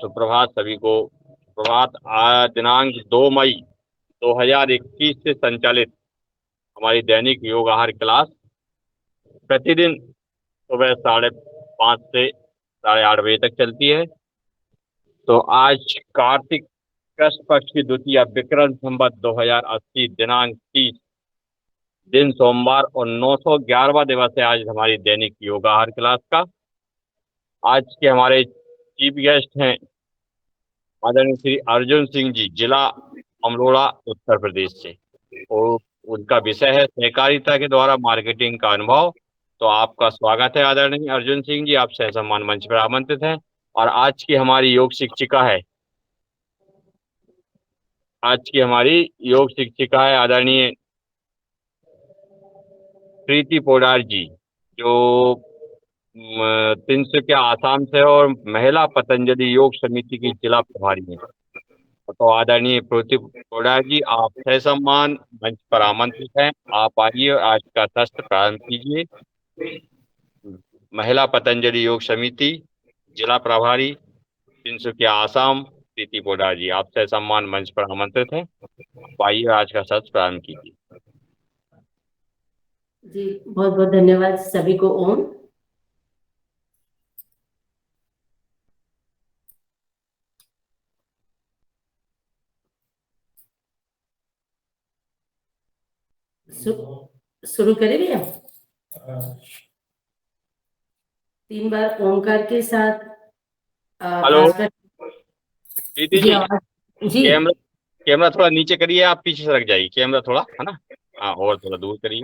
सुप्रभात सभी को। सुप्रभात। आज दिनांक 2 मई 2021 से संचालित हमारी दैनिक योग आहार क्लास प्रतिदिन सुबह 5:30 से 8:30 बजे तक चलती है। तो आज कार्तिक कृष्ण पक्ष की द्वितीया विक्रम संवत 2080 दिनांक 30 दिन सोमवार और 911वां दिवस है आज हमारी दैनिक योग आहार क्लास का। आज के हमारे चीफ गेस्ट हैं आदरणीय श्री अर्जुन सिंह जी, जिला अमरोहा, उत्तर प्रदेश से, और उनका विषय है सहकारिता के द्वारा मार्केटिंग का अनुभव। तो आपका स्वागत है आदरणीय अर्जुन सिंह जी, आप सहसम्मान मंच पर आमंत्रित हैं। और आज की हमारी योग शिक्षिका है आदरणीय प्रीति पोडार जी, जो तिनसुकिया आसाम से और महिला पतंजलि योग समिति की जिला प्रभारी हैं। तो आदरणीय प्रीति पोडार जी, आप सहसम्मान मंच पर आमंत्रित हैं। आप आइए और आज का सत्र प्रारंभ कीजिए। महिला पतंजलि योग समिति जिला प्रभारी तिनसुकिया आसाम, प्रीति पोडार जी, आप सहसम्मान मंच पर आमंत्रित हैं। आप आइए आज का सत्र प्रारंभ कीजिए। जी, बहुत बहुत धन्यवाद सभी को। ओम। शुरू करें भैया। 3 बार ओमकार के साथ हेलो प्रीति जी, जी कैमरा थोड़ा नीचे करिए, आप पीछे सरक जाइए, कैमरा थोड़ा, है ना, हाँ, और थोड़ा दूर करिए।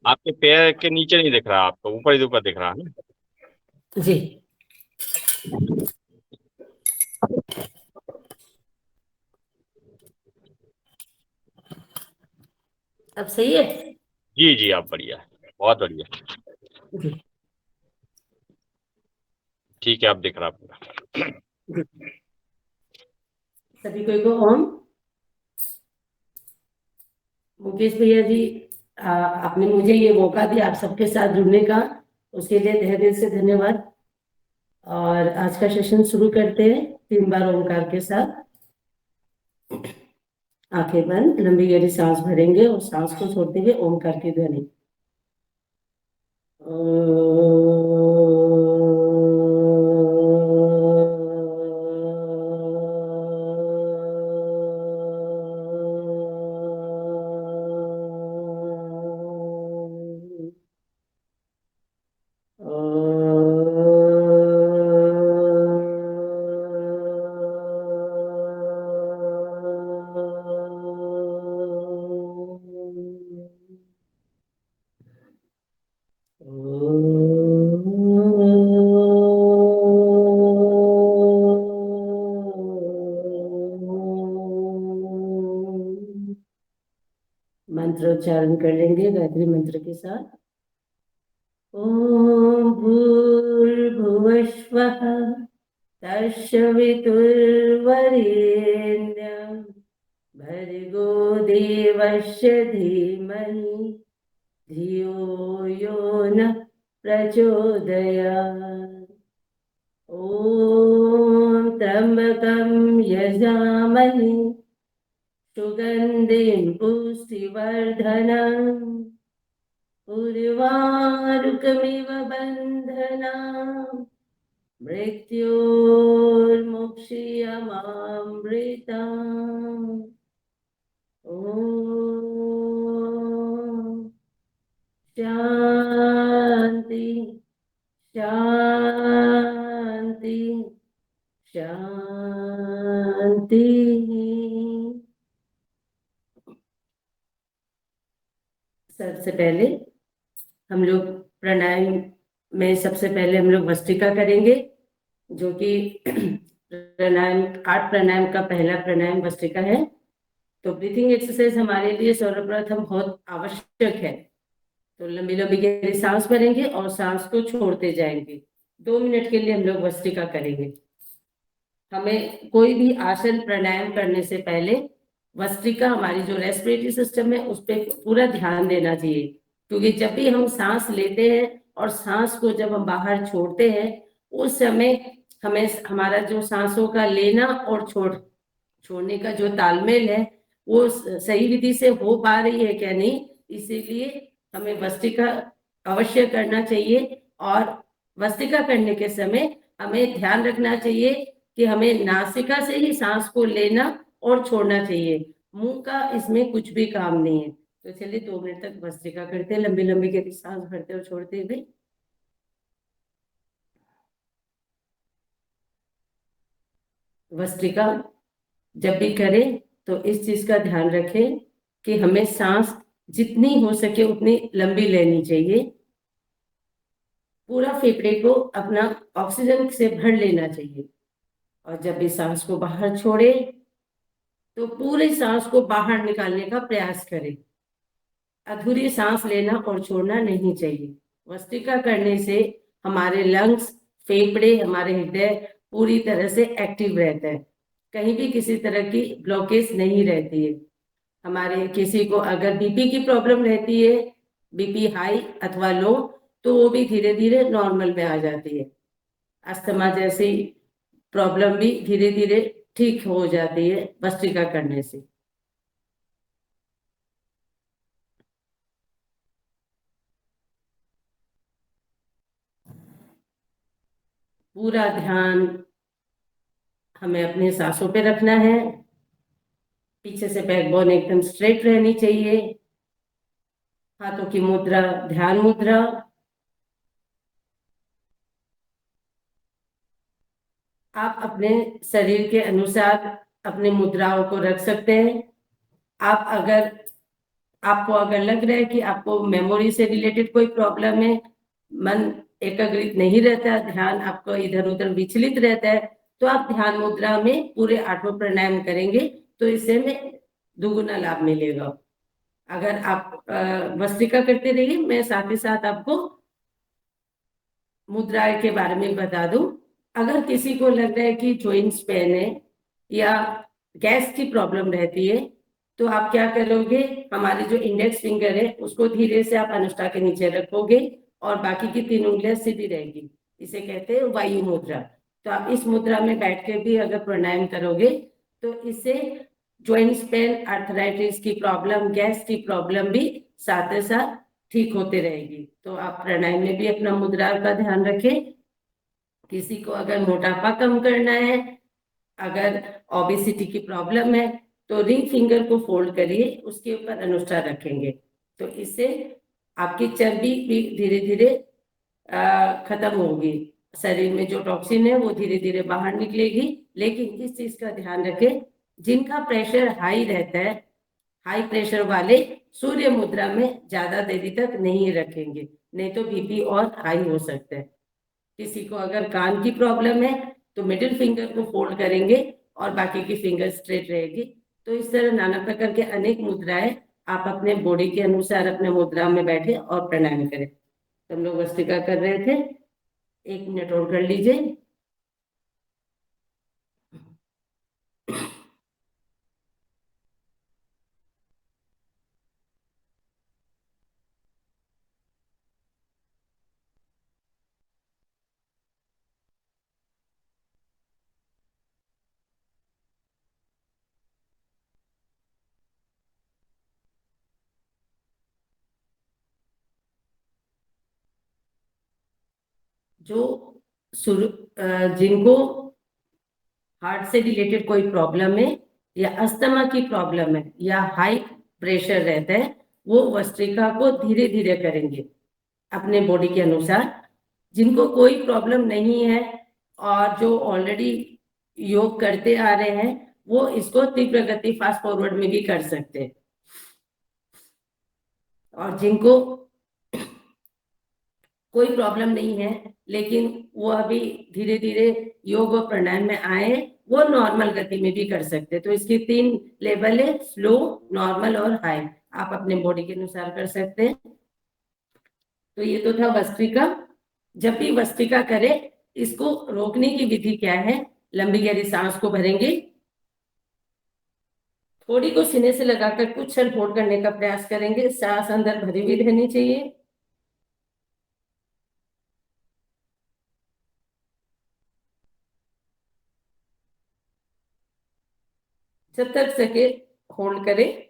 आपके पैर के नीचे नहीं दिख रहा, आपको ऊपर ही ऊपर दिख रहा है ना जी। अब सही है? जी जी, आप बढ़िया, बहुत बढ़िया जी। ठीक है, आप दिख रहा पूरा। सभी को ओम। मुकेश भैया जी, आपने मुझे ये मौका दिया आप सबके साथ जुड़ने का, उसके लिए तहे दिल से धन्यवाद। और आज का सेशन शुरू करते हैं 3 बार ओमकार के साथ। आंखें बंद, लंबी गहरी सांस भरेंगे और सांस को छोड़ते हुए ओमकार की ध्वनि। मंत्रोच्चारण कर लेंगे गायत्री मंत्र के साथ। ओम भूर्भुवस्वः तत्सवितुर्वरेण्यं भर्गो देवस्य धीमहि धियो यो नः प्रचोदयात्। ओम त्र्यंबकं यजामहे सुगंधिं पुष्टिवर्धनम् उर्वारुकमिव बन्धनान् मृत्योर्मुक्षीयमामृताम्। ओम शांति शांति शांति। सबसे पहले हम लोग प्राणायाम में सबसे पहले हम लोग भस्त्रिका करेंगे, जो कि प्राणायाम 8 प्राणायाम का पहला प्राणायाम भस्त्रिका है। तो ब्रीथिंग एक्सरसाइज हमारे लिए सर्वप्रथम बहुत आवश्यक है। तो लंबी लंबी गहरी सांस भरेंगे और सांस को छोड़ते जाएंगे। 2 मिनट के लिए हम लोग भस्त्रिका करेंगे। हमें कोई भी आसन प्राणायाम करने से पहले भस्त्रिका, हमारी जो रेस्पिरेटरी सिस्टम है, उस पर पूरा ध्यान देना चाहिए। क्योंकि जब भी हम सांस लेते हैं और सांस को जब हम बाहर छोड़ते हैं, उस समय हमें हमारा जो सांसों का लेना और छोड़ने का जो तालमेल है वो सही विधि से हो पा रही है क्या नहीं, इसीलिए हमें भस्त्रिका अवश्य करना चाहिए। और भस्त्रिका करने के समय हमें ध्यान रखना चाहिए कि हमें नासिका से ही सांस को लेना और छोड़ना चाहिए, मुंह का इसमें कुछ भी काम नहीं है। तो चलिए 2 मिनट तक भस्त्रिका करते हैं, लंबी लंबी गहरी सांस भरते और छोड़ते हुए। भस्त्रिका जब भी करें तो इस चीज का ध्यान रखें कि हमें सांस जितनी हो सके उतनी लंबी लेनी चाहिए। पूरा फेफड़े को अपना ऑक्सीजन से भर लेना चाहिए। और जब भी सांस को बाहर छोड़े तो पूरी सांस को बाहर निकालने का प्रयास करें। अधूरी सांस लेना और छोड़ना नहीं चाहिए। भस्त्रिका करने से हमारे लंग्स, फेफड़े, हमारे हृदय पूरी तरह से एक्टिव रहता है, कहीं भी किसी तरह की ब्लॉकेज नहीं रहती है। हमारे किसी को अगर बीपी की प्रॉब्लम रहती है, बीपी हाई अथवा लो, तो वो भी धीरे धीरे नॉर्मल में आ जाती है। अस्थमा जैसी प्रॉब्लम भी धीरे धीरे ठीक हो जाती है भस्त्रिका करने से। पूरा ध्यान हमें अपने सांसों पे रखना है। पीछे से बैकबोन एकदम स्ट्रेट रहनी चाहिए। हाथों की मुद्रा ध्यान मुद्रा। आप अपने शरीर के अनुसार अपने मुद्राओं को रख सकते हैं। आप अगर आपको अगर लग रहा है कि आपको मेमोरी से रिलेटेड कोई प्रॉब्लम है, मन एकाग्रित नहीं रहता, ध्यान आपको इधर उधर विचलित रहता है, तो आप ध्यान मुद्रा में पूरे 8 प्राणायाम करेंगे तो इससे में दुगुना लाभ मिलेगा। अगर आप भस्त्रिका करते रहिए, मैं साथ ही साथ आपको मुद्रा के बारे में बता दूं। अगर किसी को लग रहा है कि जॉइंट्स पेन है या गैस की प्रॉब्लम रहती है, तो आप क्या करोगे, हमारे जो इंडेक्स फिंगर है उसको धीरे से आप अनुष्ठा के नीचे रखोगे और बाकी की 3 उंगलियां सीधी रहेगी। इसे कहते हैं वायु मुद्रा। तो आप इस मुद्रा में बैठ के भी अगर प्राणायाम करोगे तो इससे जॉइंट्स पेन, आर्थराइटिस की प्रॉब्लम, गैस की प्रॉब्लम भी साथ साथ ठीक होते रहेगी। तो आप प्राणायाम में भी अपना मुद्रा का ध्यान रखें। किसी को अगर मोटापा कम करना है, अगर ओबेसिटी की प्रॉब्लम है, तो रिंग फिंगर को फोल्ड करिए, उसके ऊपर अनुष्ठा रखेंगे तो इससे आपकी चर्बी भी धीरे धीरे खत्म होगी। शरीर में जो टॉक्सिन है वो धीरे धीरे बाहर निकलेगी। लेकिन इस चीज का ध्यान रखें, जिनका प्रेशर हाई रहता है, हाई प्रेशर वाले सूर्य मुद्रा में ज्यादा देरी तक नहीं रखेंगे, नहीं तो बीपी और हाई हो सकता है। किसी को अगर कान की प्रॉब्लम है तो मिडिल फिंगर को फोल्ड करेंगे और बाकी की फिंगर स्ट्रेट रहेगी। तो इस तरह नाना प्रकार के अनेक मुद्राएं आप अपने बॉडी के अनुसार अपने मुद्रा में बैठे और प्राणायाम करें। तो हम लोग भस्त्रिका कर रहे थे, 1 मिनट और कर लीजिए। जो जिनको हार्ट से रिलेटेड कोई प्रॉब्लम है या अस्थमा की प्रॉब्लम है या हाई प्रेशर रहता है, वो भस्त्रिका को धीरे धीरे करेंगे अपने बॉडी के अनुसार। जिनको कोई प्रॉब्लम नहीं है और जो ऑलरेडी योग करते आ रहे हैं, वो इसको तीव्र गति फास्ट फॉरवर्ड में भी कर सकते हैं। और जिनको कोई प्रॉब्लम नहीं है लेकिन वो अभी धीरे धीरे योग और प्राणायाम में आए, वो नॉर्मल गति में भी कर सकते हैं। तो इसकी 3 लेवल है, स्लो, नॉर्मल और हाई। आप अपने बॉडी के अनुसार कर सकते हैं। तो ये तो था भस्त्रिका। जब भी भस्त्रिका करे, इसको रोकने की विधि क्या है, लंबी गहरी सांस को भरेंगे, थोड़ी को सीने से लगाकर कुछ क्षण होल्ड करने का प्रयास करेंगे। सांस अंदर भरी हुई रहनी चाहिए। जब तक सके होल्ड करें।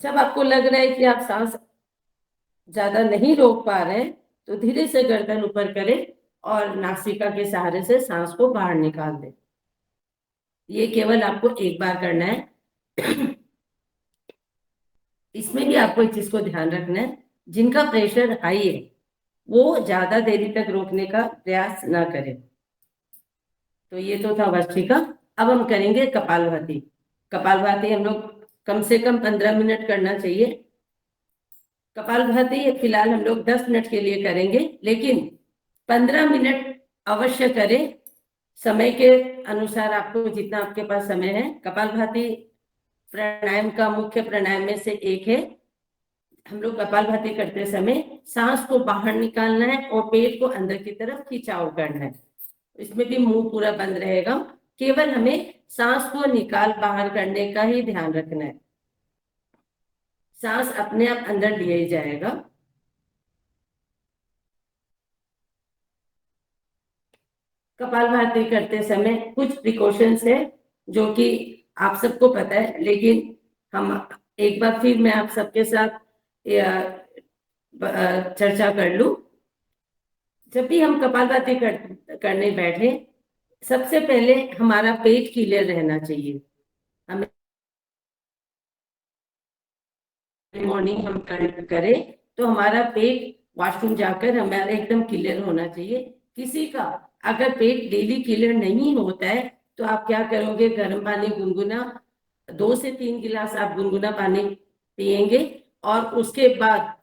जब आपको लग रहा है कि आप सांस ज्यादा नहीं रोक पा रहे हैं तो धीरे से गर्दन ऊपर करें और नासिका के सहारे से सांस को बाहर निकाल दें। ये केवल आपको एक बार करना है। इसमें भी आपको एक चीज को ध्यान रखना है, जिनका प्रेशर हाई है वो ज्यादा देरी तक रोकने का प्रयास ना करें। तो ये तो था भस्त्रिका। अब हम करेंगे कपालभाति। कपालभाति हम लोग कम से कम 15 मिनट करना चाहिए। कपालभाति फिलहाल हम लोग 10 मिनट के लिए करेंगे, लेकिन 15 मिनट अवश्य करें। समय के अनुसार आपको जितना आपके पास समय है। कपालभाति प्राणायाम का मुख्य प्राणायाम में से एक है। हम लोग कपालभाति करते समय सांस को बाहर निकालना है और पेट को अंदर की तरफ खिंचाव करना है। इसमें भी मुंह पूरा बंद रहेगा, केवल हमें सांस को निकाल बाहर करने का ही ध्यान रखना है। सांस अपने आप अंदर लिया ही जाएगा। कपालभाति करते समय कुछ प्रिकॉशंस है जो कि आप सबको पता है, लेकिन हम एक बार फिर मैं आप सबके साथ चर्चा कर लूं। जब भी हम कपालभाति करने बैठे, सबसे पहले हमारा पेट क्लियर रहना चाहिए। हमें मॉर्निंग हम करें तो हमारा पेट वॉशरूम जाकर हमारा एकदम क्लियर होना चाहिए। किसी का अगर पेट डेली क्लियर नहीं होता है तो आप क्या करोगे, गर्म पानी गुनगुना 2 से 3 गिलास आप गुनगुना पानी पिएंगे और उसके बाद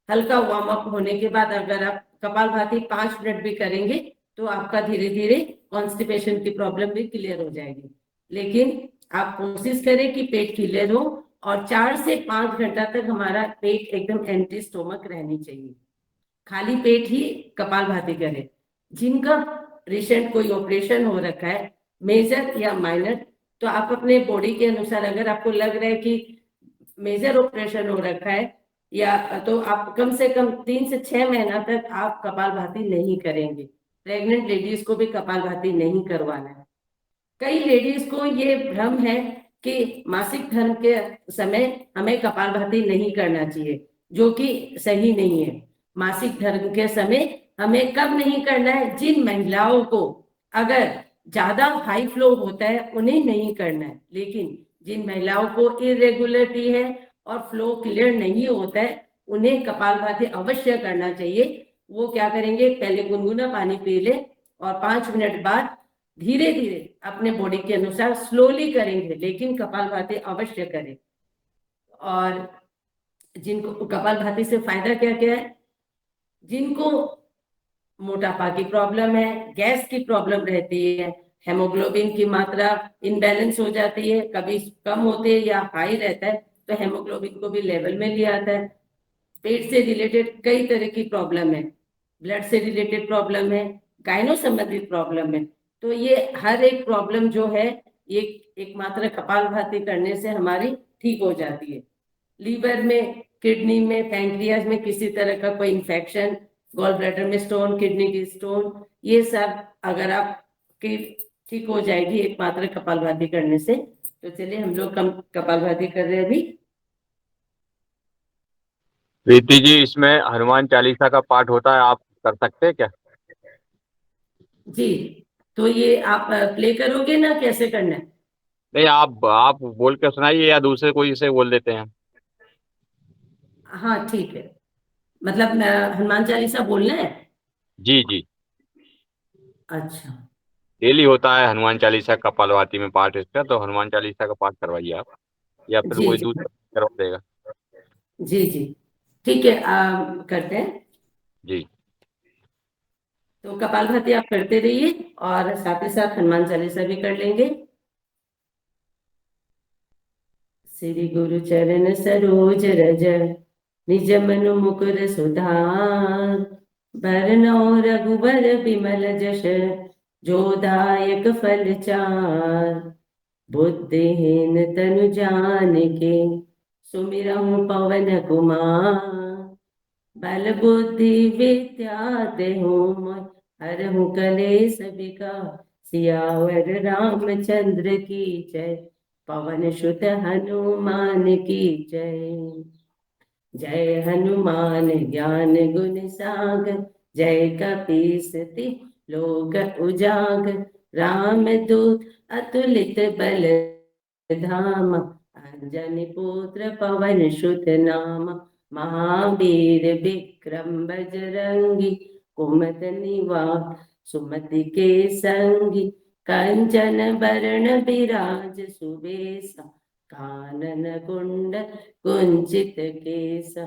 हल्का वार्म अप होने के बाद अगर आप कपालभाति 5 मिनट भी करेंगे तो आपका धीरे धीरे कॉन्स्टिपेशन की प्रॉब्लम भी क्लियर हो जाएगी। लेकिन आप कोशिश करें कि पेट क्लियर हो और 4 से 5 घंटा तक हमारा पेट एकदम एम्प्टी स्टोमक रहनी चाहिए। खाली पेट ही कपालभाति करें। जिनका रिसेंट कोई ऑपरेशन हो रखा है, मेजर या माइनर, तो आप अपने बॉडी के अनुसार अगर आपको लग रहा है कि मेजर ऑपरेशन हो रखा है या तो आप कम से कम 3 से 6 महीना तक आप कपालभाति नहीं करेंगे। प्रेग्नेंट लेडीज को भी कपालभाति नहीं करवाना है। कई लेडीज को ये भ्रम है कि मासिक धर्म के समय हमें कपालभाति नहीं करना चाहिए, जो कि सही नहीं है। मासिक धर्म के समय हमें कब नहीं करना है, जिन महिलाओं को अगर ज्यादा हाई फ्लो होता है उन्हें नहीं करना है। लेकिन जिन महिलाओं को इरेगुलरिटी है और फ्लो क्लियर नहीं होता है उन्हें कपालभाति अवश्य करना चाहिए। वो क्या करेंगे, पहले गुनगुना पानी पी ले और 5 मिनट बाद धीरे धीरे अपने बॉडी के अनुसार स्लोली करेंगे, लेकिन कपालभाति अवश्य करें। और जिनको कपालभाति से फायदा क्या क्या है, जिनको मोटापा की प्रॉब्लम है, गैस की प्रॉब्लम रहती है, हेमोग्लोबिन की मात्रा इनबैलेंस हो जाती है, कभी कम होते है या हाई रहता है तो हेमोग्लोबिन को भी लेवल में ले आता है। पेट से रिलेटेड कई तरह की प्रॉब्लम है, ब्लड से रिलेटेड प्रॉब्लम है, गायनो संबंधित प्रॉब्लम है। तो ये हर एक प्रॉब्लम जो है ये एकमात्र कपालभाति करने से हमारी ठीक हो जाती है। लीवर में, किडनी में, पैंक्रियाज में किसी तरह का कोई इन्फेक्शन, गॉल ब्लैडर में स्टोन, किडनी की स्टोन, ये सब अगर आपकी ठीक हो जाएगी एकमात्र कपालभाति करने से। तो चलिए हम लोग कपालभाति कर रहे हैं अभी। प्रीति जी, इसमें हनुमान चालीसा का पाठ होता है, आप कर सकते हैं क्या? जी, तो ये आप प्ले करोगे ना, कैसे करना है? नहीं, आप बोल के सुनाइए या दूसरे कोई से बोल देते हैं। हाँ ठीक है, मतलब हनुमान चालीसा बोलना है। जी जी। अच्छा डेली होता है हनुमान चालीसा कपालभाति में पाठ इसका, तो हनुमान चालीसा का पाठ करवाइए आप, या फिर जी कोई जी दूसरा करवा देगा। जी जी ठीक है, करते हैं। जी। तो कपालभाति आप करते रहिए और साथ ही साथ हनुमान चालीसा भी कर लेंगे। श्री गुरु चरण सरोज रज निज मनु मुकुर सुधार, बरनौ रघुबर बिमल जस जोदायक फल चार, बुद्धिहीन तनु जानिके सुमिरहु पवन कुमार, बल बुद्धि विद्या देहु मोहि, हरहु कलेस विकार, सियावर रामचंद्र की जय। पवन सुत हनुमान की जय। जय हनुमान ज्ञान गुण सागर, जय कपीस तिहुँ लोक उजागर। राम दूत अतुलित बल धामा, अंजनी पुत्र पवन सुत नामा। महावीर विक्रम बजरंगी, कुमति निवार सुमति के संगी। कंचन बरण विराज सुबेसा, कानन कुंडल कुंचित केसा।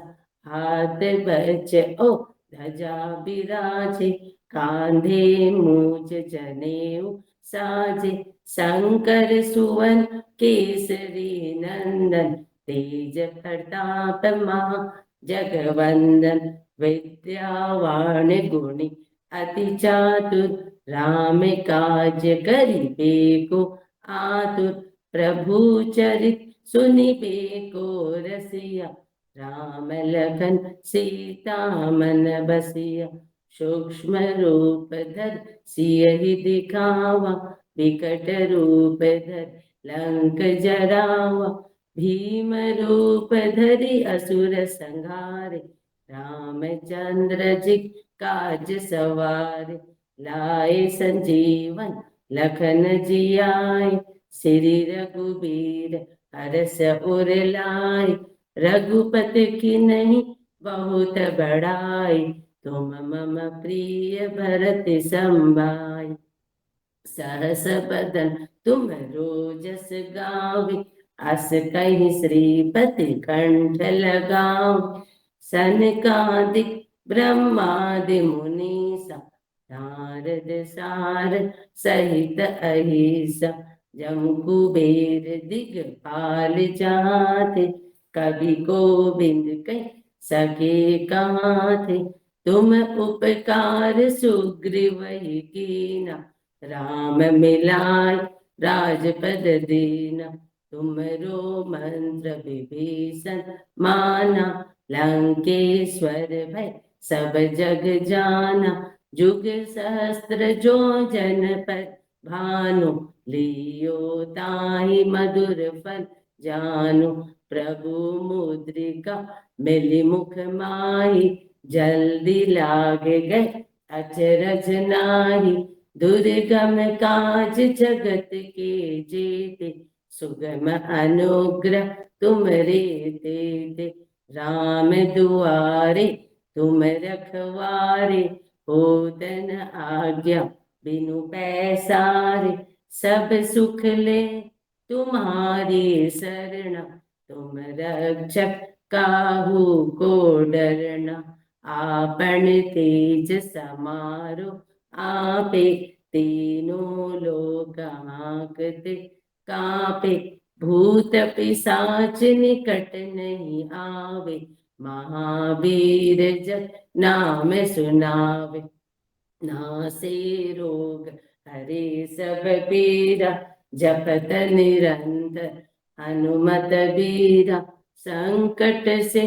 हाथ बज ओ ध्वजा विराजे, कांधे मूज जनेऊ साजे। शंकर सुवन केसरी नंदन, तेज प्रताप महा जगवंदन। विद्यावान गुणी अति चातुर, राम काज करिबे को आतुर। प्रभु चरित सुनिबे को रसिया, राम लखन सीता मन बसिया। सूक्ष्म रूप धर सियहि दिखावा, विकट रूप धर लंक जरावा। भीम रूप धरि असुर संहारे, रामचंद्र जी काज सवारे। लाए संजीवन लखन जियाए, श्री रघुबीर हरष उर लाए। रघुपति की नहीं बहुत बड़ाई, तुम मम प्रिय भरत संभाई। सहस बदन तुम रोजस गावे, अस कहि श्रीपति कंठ लगावे। सनकादिक ब्रह्मादि मुनीसा, नारद सारद सहित अहिसा। जम कुबेर दिगपाल जाते, कवि गोविंद कह सके कहाँ थे। तुम उपकार सुग्रीव ही कीना, राम मिलाय राजपद दीना। तुमरो मंत्र विभीषण माना, लंकेश्वर भय सब जग जाना। जुग सहस्त्र जो जन पर भानु, लियो ताहि मधुर फल जानु। प्रभु मुद्रिका मिली मुख माही, जल्दी लागे गए अचरज नाही। दुर्गम काज जगत के जेते, सुगम अनुग्रह तुम रे देते। राम दुआरे तुम रखवारे, होतन आज्ञा बिनु पैसारे। सब सुख ले तुम्हारी शरण, तुम रक्षक काहू को डरना। आपन तेज समारो आपे, तीनों लोक हांकते कांपे। भूत पिशाच निकट नहीं आवे, महावीर जब नाम सुनावे। नासे रोग हरे सब पीरा, जपत निरंतर हनुमत बीरा। संकट से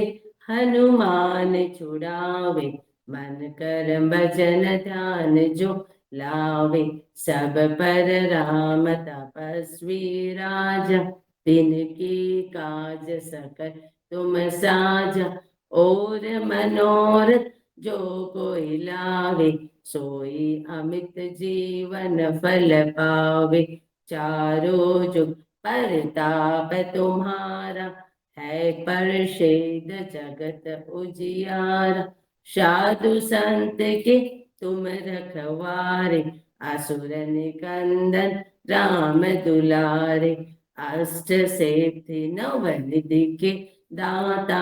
हनुमान छुड़ावे, मन कर्म भजन ध्यान जो लावे। सब पर राम तपस्वी राजा, तिनकी काज सकल तुम साजा। और मनोरथ जो कोई लावे, सोई अमित जीवन फल पावे। चारों जुग परताप तुम्हारा, है प्रसिद्ध जगत उजियारा। साधु संत के तुम रखवारे, असुर निकंदन राम दुलारे। अष्ट सिद्धि नव निधि के दाता,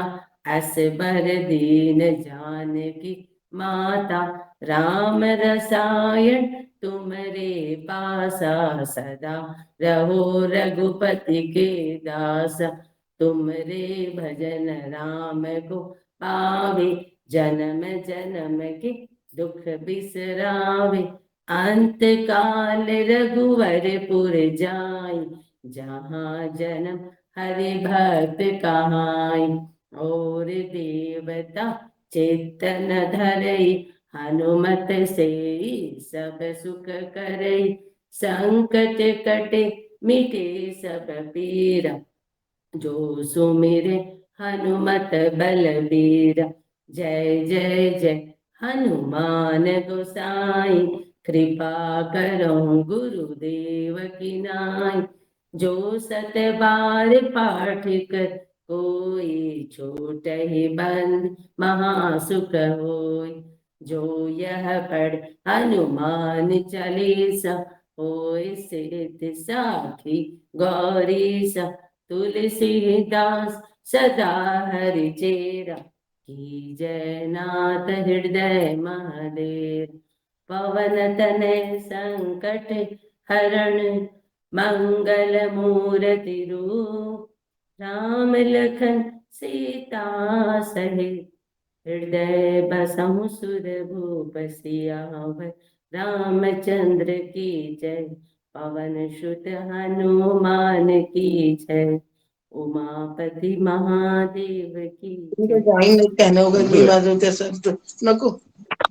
असबर दीन जानकी माता। राम रसायन तुम्हारे पासा, सदा रहो रघुपति के दासा। तुमरे भजन राम को पावे, जन्म जन्म के दुख बिसरावे। अंत काल रघुवर पुर जाई, जहाँ जन्म हरि भक्त कहाई। और देवता चित्तन धरई, हनुमत से सब सुख करई। संकट कटे मिटे सब पीरा, जो सुमिरे हनुमत बलबीरा। जय जय जय हनुमान गोसाई, कृपा करो गुरुदेव की नाई। जो सत बार पाठ कर कोई, छूटहि बंद महासुख होय। जो यह पढ़ हनुमान चालीसा, होय सिद्धि साखी गौरीसा। तुलसीदास सदा हरि चेरा, की जय नाथ हृदय महादेव। पवन तनय संकट हरण, मंगल मूर्ति रूप। राम लखन सीता सहित, हृदय बसहु सुर भूप सियावर। रामचंद्र की जय, पवन सुत हनुमान की जय। उमापति महादेव की जय। जाईन त्यानं उगाच मी माझं त्याचं नको,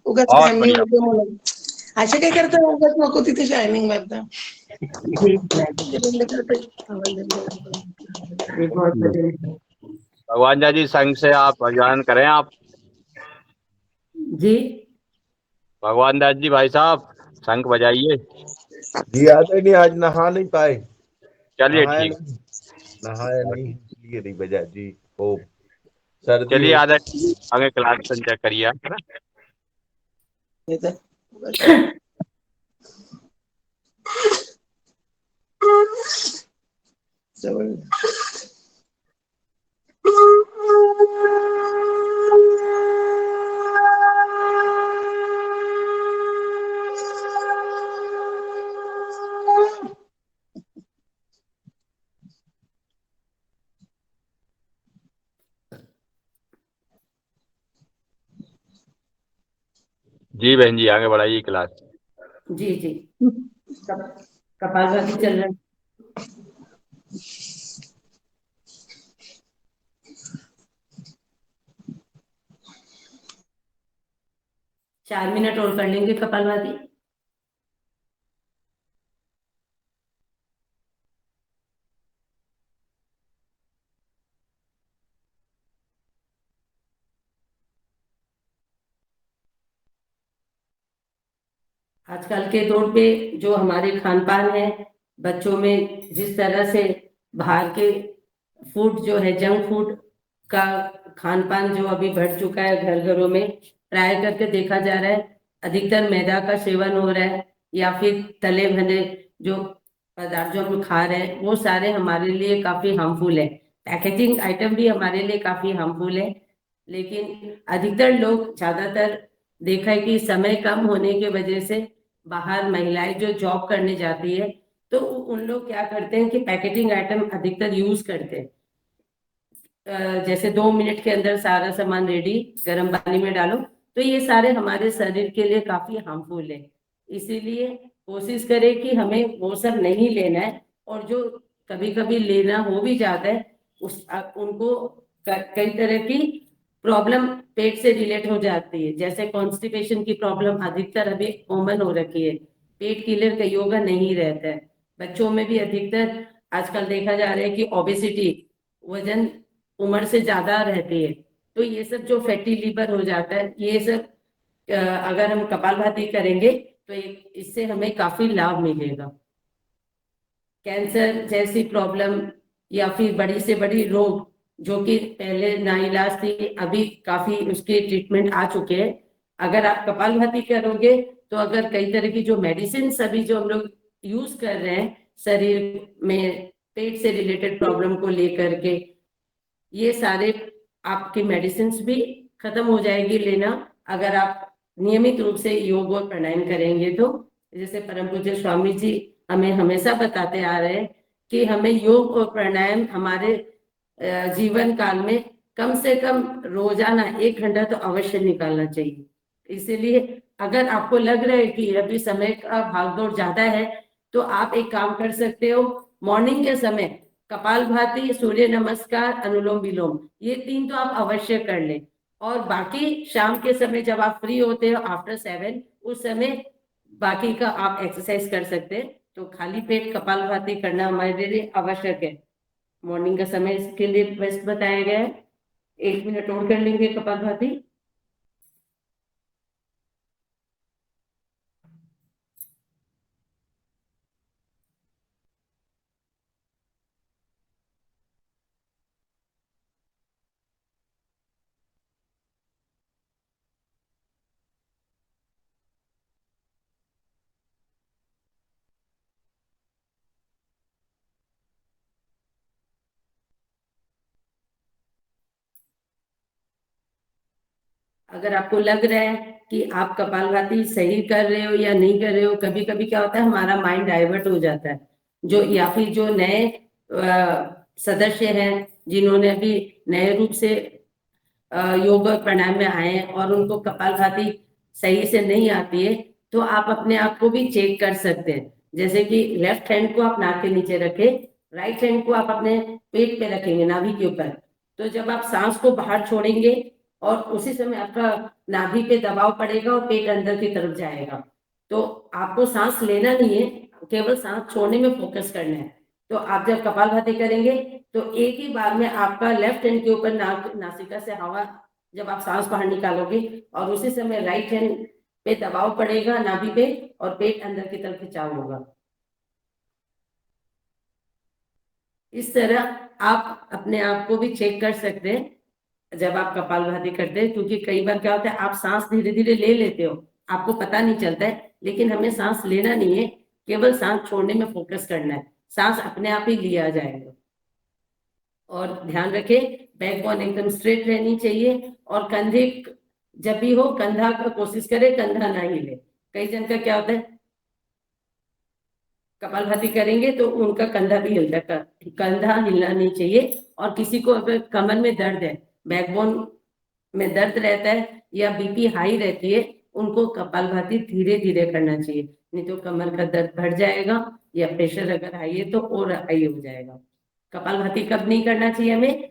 उगाच बहुत काय मी बढ़िया। नको म्हणून असे काय करता, उगाच नको तिथे शायनिंग मारता जी ते बंद करते आवाज ये बहुत बढ़िया। भगवान जी संघ से आप अभियान करें आप। जी भगवान दास जी भाई साहब शंख बजाइए। जी आते नहीं, आज नहा नहीं पाए। चलिए नहाया ठीक। नहीं, नहाया नहीं इसलिए नहीं बजा जी। ओ सर्दी चलिए हो आधा आगे क्लास संचय करिए आप, है ना? जवळ जी बहन जी आगे बढ़ाइए क्लास। जी जी कपालभाति चल रहा है। 4 मिनट और कर लेंगे कपालभाति। आजकल के दौर पे जो हमारे खान पान है, बच्चों में जिस तरह से बाहर के फूड जो है, जंक फूड का खान पान जो अभी बढ़ चुका है, घर घरों में ट्राई करके देखा जा रहा है। अधिकतर मैदा का सेवन हो रहा है, या फिर तले भने जो पदार्थ जो हम खा रहे हैं, वो सारे हमारे लिए काफी हार्मफुल है। पैकेजिंग आइटम भी हमारे लिए काफी हार्मफुल है। लेकिन अधिकतर लोग, ज्यादातर देखा है कि समय कम होने की वजह से बाहर महिलाएं जो जॉब करने जाती है, तो उन लोग क्या करते हैं कि पैकेजिंग आइटम अधिकतर यूज करते हैं। जैसे 2 मिनट के अंदर सारा सामान रेडी, गर्म पानी में डालो, तो ये सारे हमारे शरीर के लिए काफी हार्मफुल है। इसीलिए कोशिश करें कि हमें वो सब नहीं लेना है, और जो कभी कभी लेना हो भी जाता है, उनको कई तरह की प्रॉब्लम पेट से रिलेट हो जाती है। जैसे कॉन्स्टिपेशन की प्रॉब्लम अधिकतर अभी कॉमन हो रखी है, पेट क्लियर कईयों का नहीं रहता है। बच्चों में भी अधिकतर आजकल देखा जा रहा है कि ओबेसिटी, वजन उम्र से ज्यादा रहती है। तो ये सब जो फैटी लीवर हो जाता है, ये सब अगर हम कपालभाति करेंगे तो इससे हमें काफी लाभ मिलेगा। कैंसर जैसी प्रॉब्लम या फिर बड़ी से बड़ी रोग जो कि पहले नाइलाज थी, अभी काफी उसके ट्रीटमेंट आ चुके हैं। अगर आप कपालभाति करोगे तो अगर कई तरह की जो मेडिसिन अभी जो हम लोग यूज कर रहे हैं शरीर में पेट से रिलेटेड प्रॉब्लम को लेकर के, ये सारे आपकी मेडिसिन भी खत्म हो जाएगी लेना, अगर आप नियमित रूप से योग और प्राणायाम करेंगे तो। जैसे परम पूज्य स्वामी जी हमें हमेशा बताते आ रहे हैं कि हमें योग और प्राणायाम हमारे जीवन काल में कम से कम रोजाना 1 घंटा तो अवश्य निकालना चाहिए। इसीलिए अगर आपको लग रहा है कि अभी समय का भागदौड़ ज्यादा है, तो आप एक काम कर सकते हो, मॉर्निंग के समय कपालभाति, सूर्य नमस्कार, अनुलोम विलोम, ये 3 तो आप अवश्य कर लें। और बाकी शाम के समय जब आप फ्री होते हो आफ्टर 7, उस समय बाकी का आप एक्सरसाइज कर सकते हैं। तो खाली पेट कपालभाति करना हमारे लिए आवश्यक है। मॉर्निंग का समय इसके लिए बेस्ट बताया गया है। 1 मिनट और कर लेंगे कपालभाति। अगर आपको लग रहा है कि आप कपालभाति सही कर रहे हो या नहीं कर रहे हो, कभी कभी क्या होता है हमारा माइंड डाइवर्ट हो जाता है, जो या फिर जो नए सदस्य हैं जिन्होंने अभी नए रूप से योग और प्राणायाम में आए हैं और उनको कपालभाति सही से नहीं आती है, तो आप अपने आप को भी चेक कर सकते हैं। जैसे कि लेफ्ट हैंड को आप नाक के नीचे रखें, राइट हैंड को आप अपने पेट पे रखेंगे, नाभि के ऊपर। तो जब आप सांस को बाहर छोड़ेंगे और उसी समय आपका नाभि पे दबाव पड़ेगा और पेट अंदर की तरफ जाएगा। तो आपको सांस लेना नहीं है, केवल सांस छोड़ने में फोकस करना है। तो आप जब कपालभाति करेंगे तो एक ही बार में आपका लेफ्ट हैंड के ऊपर नासिका से हवा, जब आप सांस बाहर निकालोगे और उसी समय राइट हैंड पे दबाव पड़ेगा नाभि पे और पेट अंदर की तरफ खिंचाव होगा। इस तरह आप अपने आप को भी चेक कर सकते हैं जब आप कपालभाति करते हैं, क्योंकि कई बार क्या होता है आप सांस धीरे धीरे ले लेते हो, आपको पता नहीं चलता है, लेकिन हमें सांस लेना नहीं है, केवल सांस छोड़ने में फोकस करना है। सांस अपने आप ही लिया जाएगा। और ध्यान रखें बैकबोन एकदम स्ट्रेट रहनी चाहिए और कंधे जब भी हो कंधा का कोशिश करें कंधा ना हिले। कई जन का क्या होता है कपालभाति करेंगे तो उनका कंधा भी हिलता है, कंधा हिलना नहीं चाहिए। और किसी को अगर कमर में दर्द है, बैकबोन में दर्द रहता है या बीपी हाई रहती है, उनको कपालभाति धीरे धीरे करना चाहिए, नहीं तो कमर का दर्द बढ़ जाएगा या प्रेशर अगर हाई है तो और हाई हो जाएगा। कपालभाति कब नहीं करना चाहिए हमें?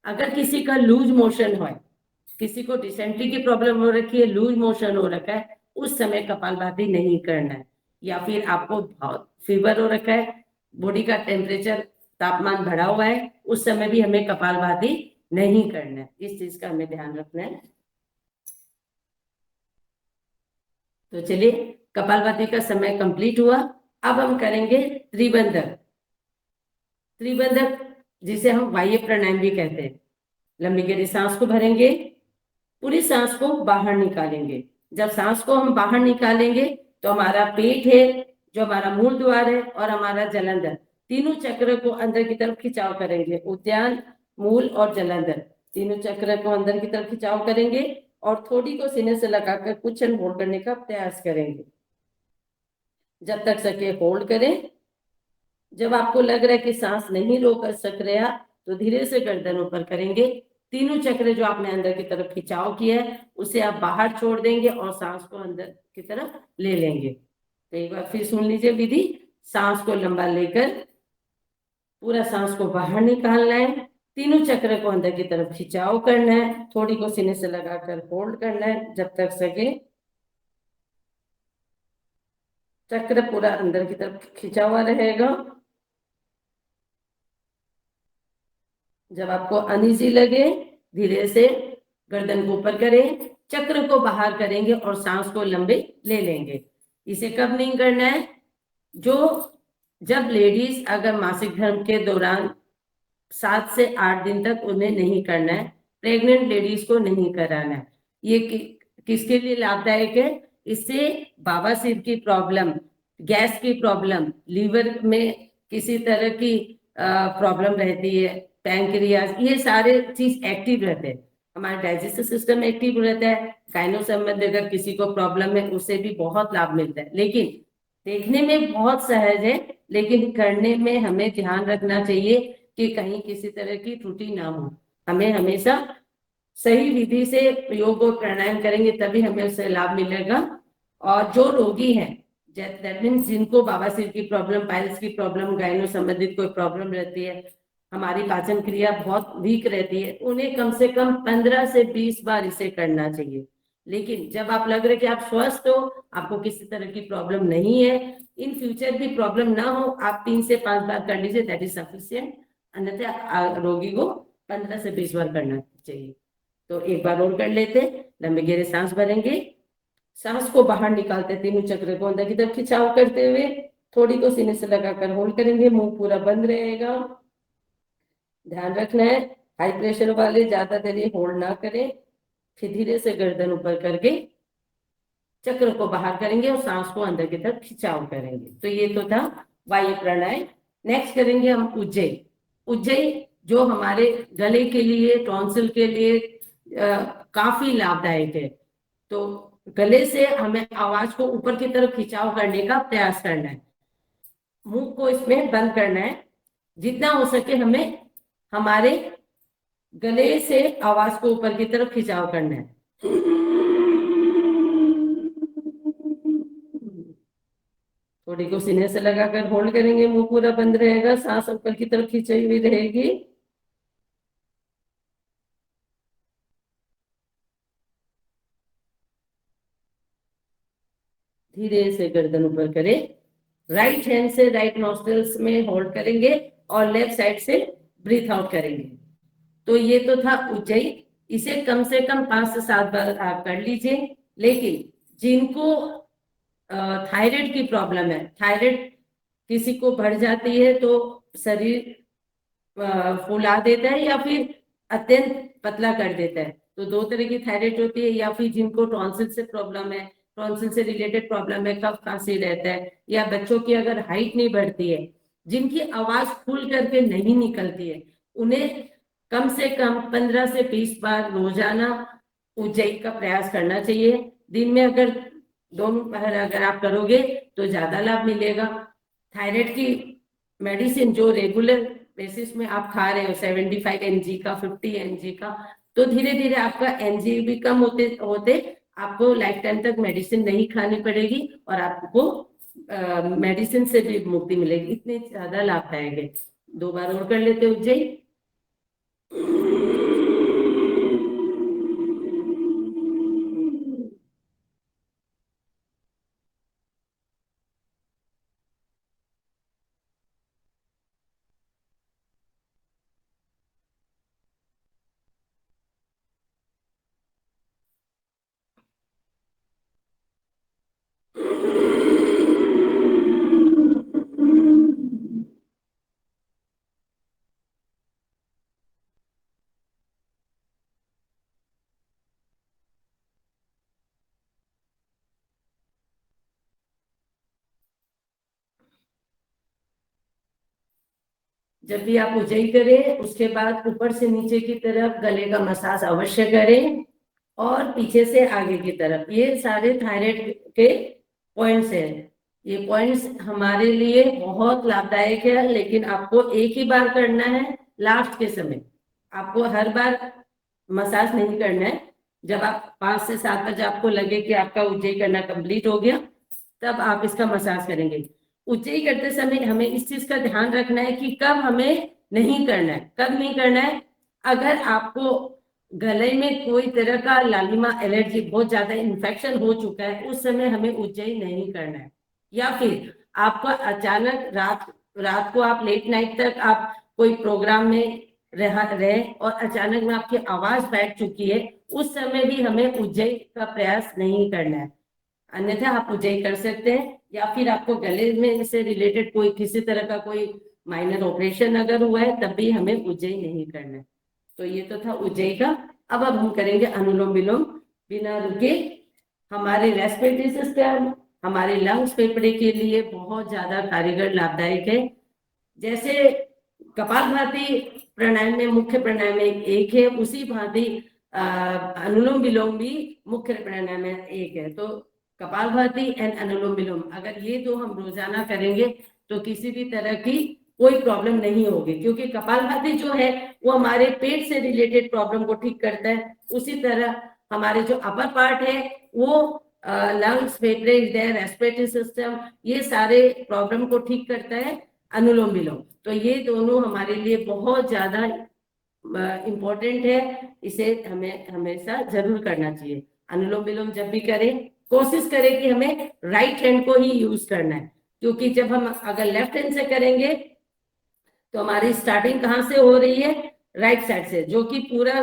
अगर किसी का लूज मोशन हो, किसी को डिसेंट्री की प्रॉब्लम हो रखी है, लूज मोशन हो रखा है, उस समय कपालभाति नहीं करना है। या फिर आपको बहुत फीवर हो रखा है, बॉडी का टेम्परेचर तापमान बढ़ा हुआ है, उस समय भी हमें कपालभाति नहीं करना है। इस चीज का हमें ध्यान रखना है। तो चलिए कपालभाति का समय कंप्लीट हुआ। अब हम करेंगे त्रिबंधक। त्रिबंधक जिसे हम वायु प्राणायाम भी कहते हैं। लंबी गहरी सांस को भरेंगे, पूरी सांस को बाहर निकालेंगे। जब सांस को हम बाहर निकालेंगे तो हमारा पेट है, जो हमारा मूल द्वार है, और हमारा जलंधर, तीनों चक्र को अंदर की तरफ खिंचाव करेंगे। उद्यान, मूल और जलंधर, तीनों चक्र को अंदर की तरफ खिंचाव करेंगे और थोड़ी को सीने से लगाकर कुछ क्षण होल्ड करने का प्रयास करेंगे। जब तक सके होल्ड करें। जब आपको लग रहा है कि सांस नहीं रोक सक रहा तो धीरे से गर्दन ऊपर करेंगे। तीनों चक्र जो आपने अंदर की तरफ खिंचाव किया है उसे आप बाहर छोड़ देंगे और सांस को अंदर की तरफ ले लेंगे। तो एक बार फिर सुन लीजिए विधि। सांस को लंबा लेकर पूरा सांस को बाहर निकालना है, तीनों चक्र को अंदर की तरफ खिंचाव करना है, थोड़ी को सीने से लगाकर होल्ड करना है जब तक सके। चक्र पूरा अंदर की तरफ खिंचा हुआ रहेगा। जब आपको अनईजी लगे धीरे से गर्दन को ऊपर करें, चक्र को बाहर करेंगे और सांस को लंबे ले लेंगे। इसे कब नहीं करना है? जब लेडीज अगर मासिक धर्म के दौरान 7 से 8 दिन तक उन्हें नहीं करना है, प्रेग्नेंट लेडीज को नहीं कराना है। ये किसके लिए लाभदायक है? इससे बवासीर की प्रॉब्लम, गैस की प्रॉब्लम, लीवर में किसी तरह की प्रॉब्लम रहती है, पैंक्रियाज, ये सारे चीज एक्टिव रहते हैं। हमारा डाइजेस्टिव सिस्टम एक्टिव रहता है। गायनो संबंधी अगर किसी को प्रॉब्लम है उससे भी बहुत लाभ मिलता है। लेकिन देखने में बहुत सहज है, लेकिन करने में हमें ध्यान रखना चाहिए कि कहीं किसी तरह की त्रुटि ना हो। हमें हमेशा सही विधि से योग और प्राणायाम करेंगे तभी हमें उससे लाभ मिलेगा। और जो रोगी हैं, दैट मीन्स जिनको बवासीर की प्रॉब्लम, पाइल्स की प्रॉब्लम, गायनो संबंधित कोई प्रॉब्लम रहती है, हमारी पाचन क्रिया बहुत वीक रहती है, उन्हें कम से कम 15 से 20 बार इसे करना चाहिए। लेकिन जब आप लग रहे कि आप स्वस्थ हो, आपको किसी तरह की प्रॉब्लम नहीं है, इन फ्यूचर भी प्रॉब्लम ना हो, आप 3 से 5 बार कर लीजिए, दैट इज सफिशियंट। अन्यथा रोगी को 15 से 20 बार करना चाहिए। तो एक बार और कर लेते, लंबे गहरे सांस भरेंगे, सांस को बाहर निकालते, तीनों चक्र को अंदर की तरफ खिंचाव करते हुए थोड़ी को सीने से लगाकर होल्ड करेंगे, मुंह पूरा बंद रहेगा। ध्यान रखना है हाई प्रेशर वाले ज्यादा देर ये होल्ड ना करें। फिर धीरे से गर्दन ऊपर करके चक्र को बाहर करेंगे और सांस को अंदर की तरफ खिंचाव करेंगे। तो ये तो था वायु प्राणायाम। नेक्स्ट करेंगे हम उज्जयी। उज्जयी जो हमारे गले के लिए, टॉन्सिल के लिए काफी लाभदायक है। तो गले से हमें आवाज को ऊपर की तरफ खिंचाव करने का प्रयास करना है, मुंह को इसमें बंद करना है। जितना हो सके हमें हमारे गले से आवाज को ऊपर की तरफ खिंचाव करना है। थोड़ी को सीने से लगाकर होल्ड करेंगे, मुंह पूरा बंद रहेगा, सांस ऊपर की तरफ खिंची हुई रहेगी। धीरे से गर्दन ऊपर करें, राइट हैंड से राइट नॉस्ट्रल्स में होल्ड करेंगे और लेफ्ट साइड से ब्रीथ आउट करेंगे। तो ये तो था उज्जयी। इसे कम से कम 5 से 7 बार आप कर लीजिए। लेकिन जिनको थायराइड की प्रॉब्लम है, थायराइड किसी को बढ़ जाती है तो शरीर फुला देता है या फिर अत्यंत पतला कर देता है। तो 2 तरह की थायराइड होती है, या फिर जिनको टॉन्सिल से प्रॉब्लम है, टॉन्सिल से रिलेटेड प्रॉब्लम है, कफ खांसी रहता है, या बच्चों की अगर हाइट नहीं बढ़ती है, जिनकी आवाज खुल करके नहीं निकलती है, उन्हें कम से कम 15 से 20 बार रोजाना उज्जयी का प्रयास करना चाहिए। दिन में अगर 2 बार अगर आप करोगे तो ज्यादा लाभ मिलेगा। थायराइड की मेडिसिन जो रेगुलर बेसिस में आप खा रहे हो 75 mg का, 50 mg का, तो धीरे धीरे आपका mg भी कम होते होते आपको लाइफ टाइम तक मेडिसिन नहीं खानी पड़ेगी और आपको मेडिसिन से भी मुक्ति मिलेगी। इतने ज्यादा लाभदायक है। 2 बार और कर लेते उज्जयी। जब भी आप उज्जयी करें उसके बाद ऊपर से नीचे की तरफ गले का मसाज अवश्य करें और पीछे से आगे की तरफ। ये सारे थायराइड के पॉइंट्स हैं। ये पॉइंट्स हमारे लिए बहुत लाभदायक है, लेकिन आपको एक ही बार करना है लास्ट के समय। आपको हर बार मसाज नहीं करना है। जब आप 5 से 7 बजे आपको लगे कि आपका उज्जयी करना कंप्लीट हो गया, तब आप इसका मसाज करेंगे। उज्जयी करते समय हमें इस चीज का ध्यान रखना है कि कब हमें नहीं करना है, कब नहीं करना है। अगर आपको गले में कोई तरह का लालिमा एलर्जी, बहुत ज्यादा इन्फेक्शन हो चुका है, उस समय हमें उज्जयी नहीं करना है। या फिर आपको अचानक रात को आप लेट नाइट तक आप कोई प्रोग्राम में रहे और अचानक में आपकी आवाज बैठ चुकी है, उस समय भी हमें उज्जयी का प्रयास नहीं करना है। अन्यथा आप उज्जयी कर सकते हैं। या फिर आपको गले में से रिलेटेड कोई किसी तरह का कोई माइनर ऑपरेशन अगर हुआ है, तब भी हमें उज्जयी नहीं करना है। तो ये तो था उज्जयी का। अब हम करेंगे अनुलोम विलोम बिना रुके। हमारे रेस्पिरेटरी सिस्टम, हमारे लंग्स फेफड़े के लिए बहुत ज्यादा कारगर लाभदायक है। जैसे कपालभाति प्राणायाम में मुख्य प्राणायाम में एक है, उसी भांति अनुलोम विलोम भी मुख्य प्राणायाम में एक है। तो कपालभाति एंड अनुलोम विलोम अगर ये 2 हम रोजाना करेंगे तो किसी भी तरह की कोई प्रॉब्लम नहीं होगी, क्योंकि कपालभाति जो है वो हमारे पेट से रिलेटेड प्रॉब्लम को ठीक करता है। उसी तरह हमारे जो अपर पार्ट है वो लंग्स, फेफड़े, हृदय, रेस्पिरेटरी सिस्टम, ये सारे प्रॉब्लम को ठीक करता है अनुलोम विलोम। तो ये दोनों हमारे लिए बहुत ज्यादा इम्पोर्टेंट है, इसे हमें हमेशा जरूर करना चाहिए। अनुलोम विलोम जब भी करें कोशिश करें कि हमें राइट हैंड को ही यूज करना है, क्योंकि जब हम अगर लेफ्ट हैंड से करेंगे तो हमारी स्टार्टिंग कहाँ से हो रही है, राइट साइड से, जो कि पूरा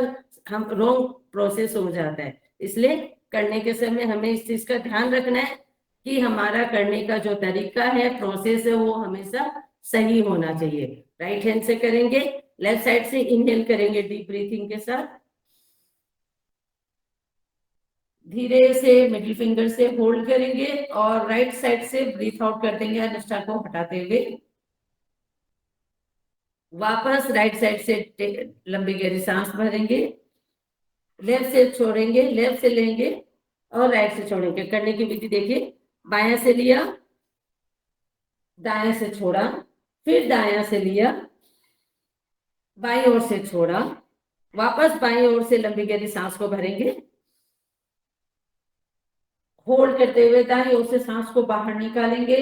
हम रॉन्ग प्रोसेस हो जाता है। इसलिए करने के समय हमें इस चीज का ध्यान रखना है कि हमारा करने का जो तरीका है, प्रोसेस है, वो हमेशा सही होना चाहिए। राइट हैंड से करेंगे, लेफ्ट साइड से इनहेल करेंगे डीप ब्रीथिंग के साथ, धीरे से मिडिल फिंगर से होल्ड करेंगे और राइट साइड से ब्रीथ आउट कर देंगे अनिष्ठा को हटाते हुए। वापस राइट साइड से लंबी गहरी सांस भरेंगे, लेफ्ट से छोड़ेंगे, लेफ्ट से लेंगे और राइट से छोड़ेंगे। करने की विधि देखिए, बायां से लिया, दाएं से छोड़ा, फिर दायां से लिया, बाईं ओर से छोड़ा, वापस बाईं ओर से लंबी गहरी सांस को भरेंगे, होल्ड करते हुए दाईं ओर से सांस को बाहर निकालेंगे।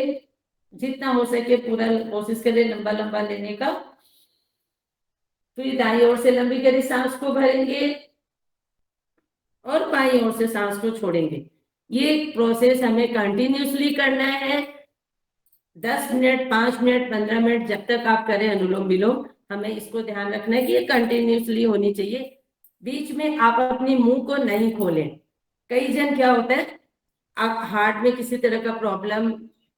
जितना हो सके पूरा कोशिश करें लंबा लंबा लेने का। फिर दाईं ओर से लंबी गहरी सांस को भरेंगे और बाईं ओर से सांस को छोड़ेंगे। ये प्रोसेस हमें कंटिन्यूसली करना है, 10 मिनट, 5 मिनट, 15 मिनट, जब तक आप करें अनुलोम विलोम। हमें इसको ध्यान रखना है कि ये कंटिन्यूसली होनी चाहिए। बीच में आप अपनी मुंह को नहीं खोलें। कई जन क्या होता है, आप हार्ट में किसी तरह का प्रॉब्लम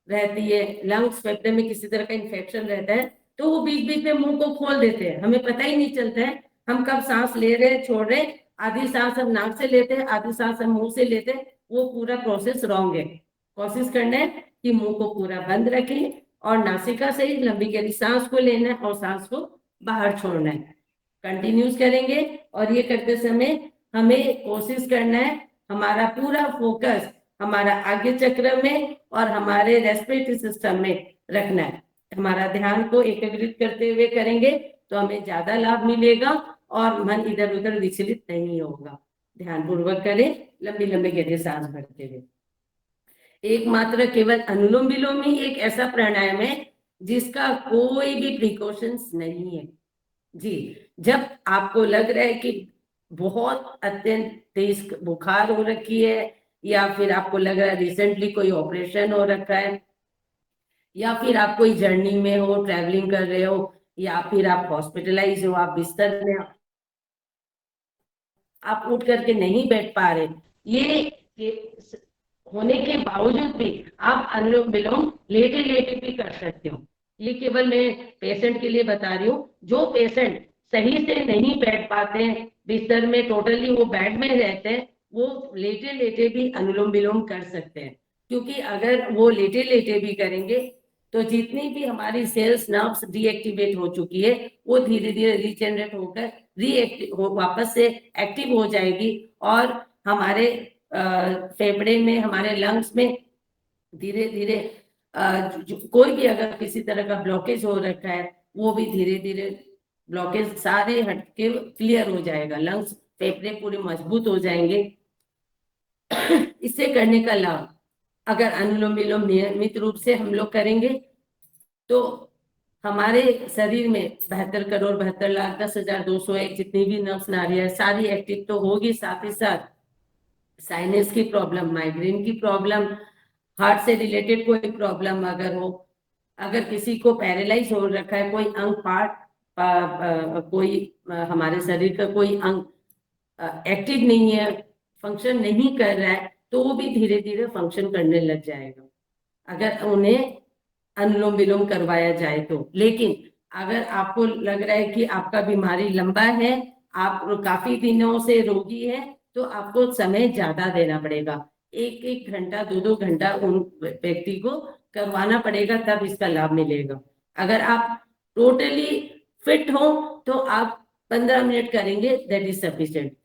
रहती है, लंग्स फेफड़े में किसी तरह का इन्फेक्शन रहता है, तो वो बीच बीच में मुंह को खोल देते हैं, हमें पता ही नहीं चलता है हम कब सांस ले रहे हैं, छोड़ रहे हैं। आधी सांस हम नाक से लेते हैं, आधी सांस हम मुंह से लेते हैं, वो पूरा प्रोसेस रॉन्ग है। कोशिश करना है कि मुंह को पूरा बंद रखें और नासिका से ही लंबी गहरी सांस को लेना है और सांस को बाहर छोड़ना है। कंटिन्यूस करेंगे और ये करते समय हमें कोशिश करना है हमारा पूरा फोकस हमारा आगे चक्र में और हमारे रेस्पिरेटरी सिस्टम में रखना है। हमारा ध्यान को एकाग्रित करते हुए करेंगे तो हमें ज्यादा लाभ मिलेगा और मन इधर उधर विचलित नहीं होगा। ध्यान पूर्वक करें, लंबी लंबी गहरी सांस भरते हुए। एकमात्र केवल अनुलोम विलोम ही एक ऐसा प्राणायाम है जिसका कोई भी प्रिकॉशंस नहीं है जी। जब आपको लग रहा है कि बहुत अत्यंत तेज बुखार हो रखी है, या फिर आपको लग रहा है रिसेंटली कोई ऑपरेशन हो रखा है, या फिर आप कोई जर्नी में हो, ट्रैवलिंग कर रहे हो, या फिर आप हॉस्पिटलाइज हो, आप बिस्तर में, आप उठ करके नहीं बैठ पा रहे, ये होने के बावजूद भी आप अनुलोम विलोम लेटे लेटे भी कर सकते हो। ये केवल मैं पेशेंट के लिए बता रही हूँ। जो पेशेंट सही से नहीं बैठ पाते हैं बिस्तर में, टोटली वो बेड में रहते हैं, वो लेटे लेटे भी अनुलोम विलोम कर सकते हैं। क्योंकि अगर वो लेटे लेटे भी करेंगे तो जितनी भी हमारी सेल्स नर्व्स डीएक्टिवेट हो चुकी है वो धीरे धीरे रीजनरेट होकर रीएक्टिव वापस से एक्टिव हो जाएगी और हमारे फेफड़े में, हमारे लंग्स में धीरे धीरे कोई भी अगर किसी तरह का ब्लॉकेज हो रखा है वो भी धीरे धीरे ब्लॉकेज सारे हटके क्लियर हो जाएगा, लंग्स फेफड़े पूरे मजबूत हो जाएंगे। इससे करने का लाभ, अगर अनुलोम विलोम नियमित रूप से हम लोग करेंगे तो हमारे शरीर में 72 करोड़ 72 लाख 10,201 जितनी भी नर्व्स नाड़ियां सारी एक्टिव तो होगी, साथ ही साथ साइनस की प्रॉब्लम, माइग्रेन की प्रॉब्लम, हार्ट से रिलेटेड कोई प्रॉब्लम अगर हो, अगर किसी को पैरालाइज हो रखा है, कोई अंग पार्ट कोई हमारे शरीर का कोई अंग एक्टिव नहीं है, फंक्शन नहीं कर रहा है, तो वो भी धीरे धीरे फंक्शन करने लग जाएगा अगर उन्हें अनुलोम विलोम करवाया जाए तो। लेकिन अगर आपको लग रहा है कि आपका बीमारी लंबा है, आप काफी दिनों से रोगी है, तो आपको समय ज्यादा देना पड़ेगा, 1-1 घंटा 2-2 घंटा उन व्यक्ति को करवाना पड़ेगा, तब इसका लाभ मिलेगा। अगर आप टोटली फिट हो तो आप 15 मिनट करेंगे, दैट इज सफिशिएंट।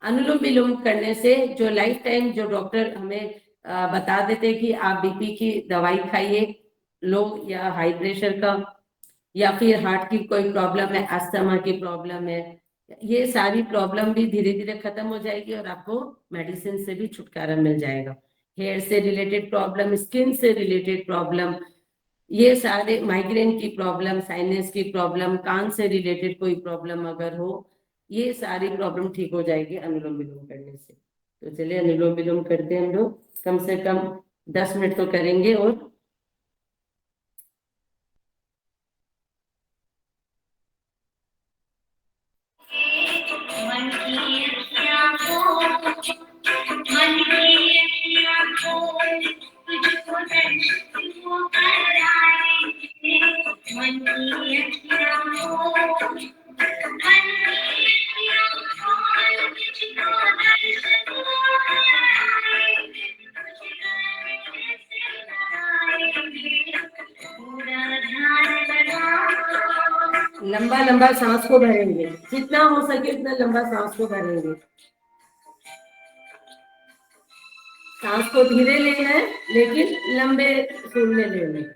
अनुलोम विलोम करने से जो लाइफ टाइम जो डॉक्टर हमें बता देते कि आप बीपी की दवाई खाइए लो, या हाई प्रेशर का, या फिर हार्ट की कोई प्रॉब्लम है, अस्थमा की प्रॉब्लम है, ये सारी प्रॉब्लम भी धीरे धीरे खत्म हो जाएगी और आपको मेडिसिन से भी छुटकारा मिल जाएगा। हेयर से रिलेटेड प्रॉब्लम, स्किन से रिलेटेड प्रॉब्लम, ये सारे माइग्रेन की प्रॉब्लम, साइनस की प्रॉब्लम, कान से रिलेटेड कोई प्रॉब्लम अगर हो, ये सारी प्रॉब्लम ठीक हो जाएगी अनुलोम विलोम करने से। तो चलिए अनुलोम विलोम करते हैं हम लोग, कम से कम 10 मिनट तो करेंगे। और लंबा लंबा सांस को भरेंगे, जितना हो सके उतना लंबा सांस को भरेंगे। सांस को धीरे लेना है, लेकिन लंबे सुर में लेना है।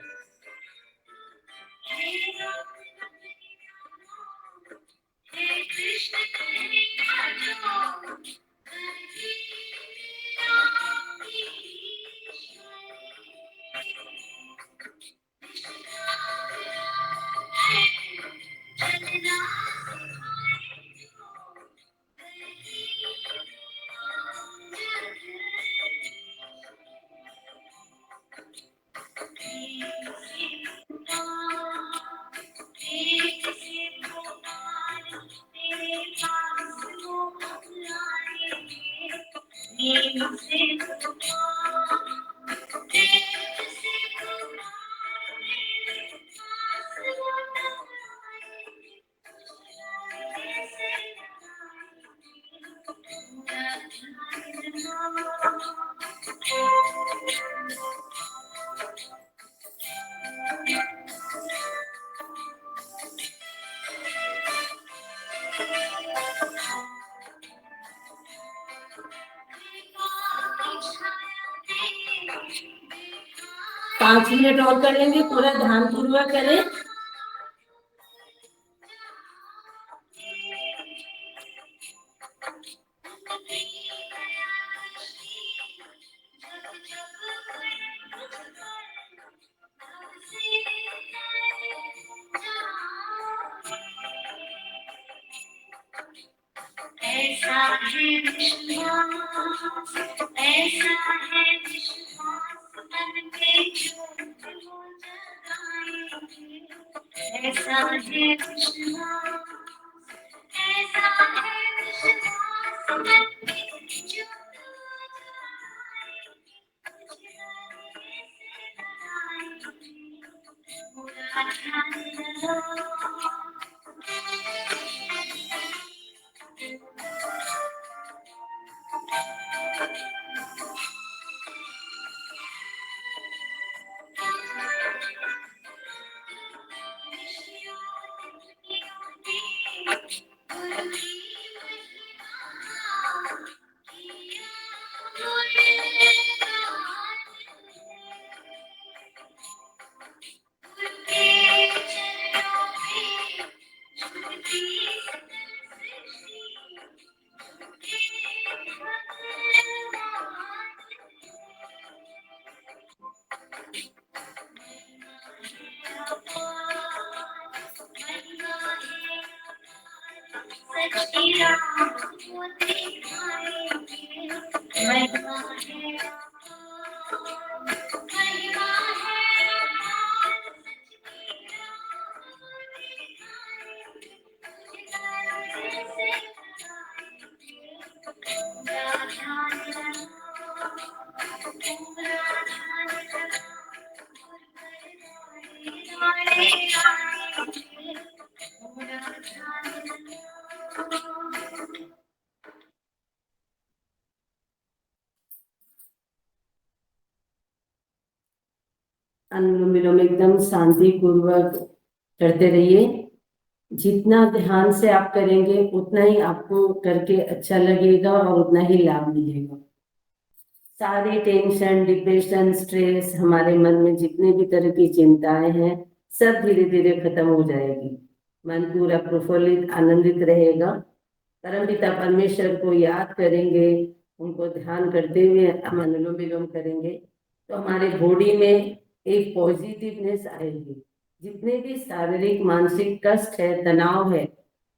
पाँच मिनट और कर लेंगे, पूरा ध्यानपूर्वक करें। ऐसा है विश्वास, ऐसा है विश्वास मन के जो जगाएंगे। ऐसा है विश्वास, ऐसा है विश्वास मन के जो अनुलोम विलोम एकदम शांति पूर्वक करते रहिए। जितना ध्यान से आप करेंगे उतना ही आपको करके अच्छा लगेगा और उतना ही लाभ मिलेगा। सारी टेंशन, डिप्रेशन, स्ट्रेस, हमारे मन में जितने भी तरह की चिंताएं हैं सब धीरे धीरे खत्म हो जाएगी। मन पूरा प्रफुल्लित, आनंदित रहेगा। परमपिता परमेश्वर को याद करेंगे, उनको ध्यान करते हुए हम अनुलोम विलोम करेंगे तो हमारे बॉडी में एक पॉजिटिवनेस आएगी। जितने भी शारीरिक मानसिक कष्ट है, तनाव है,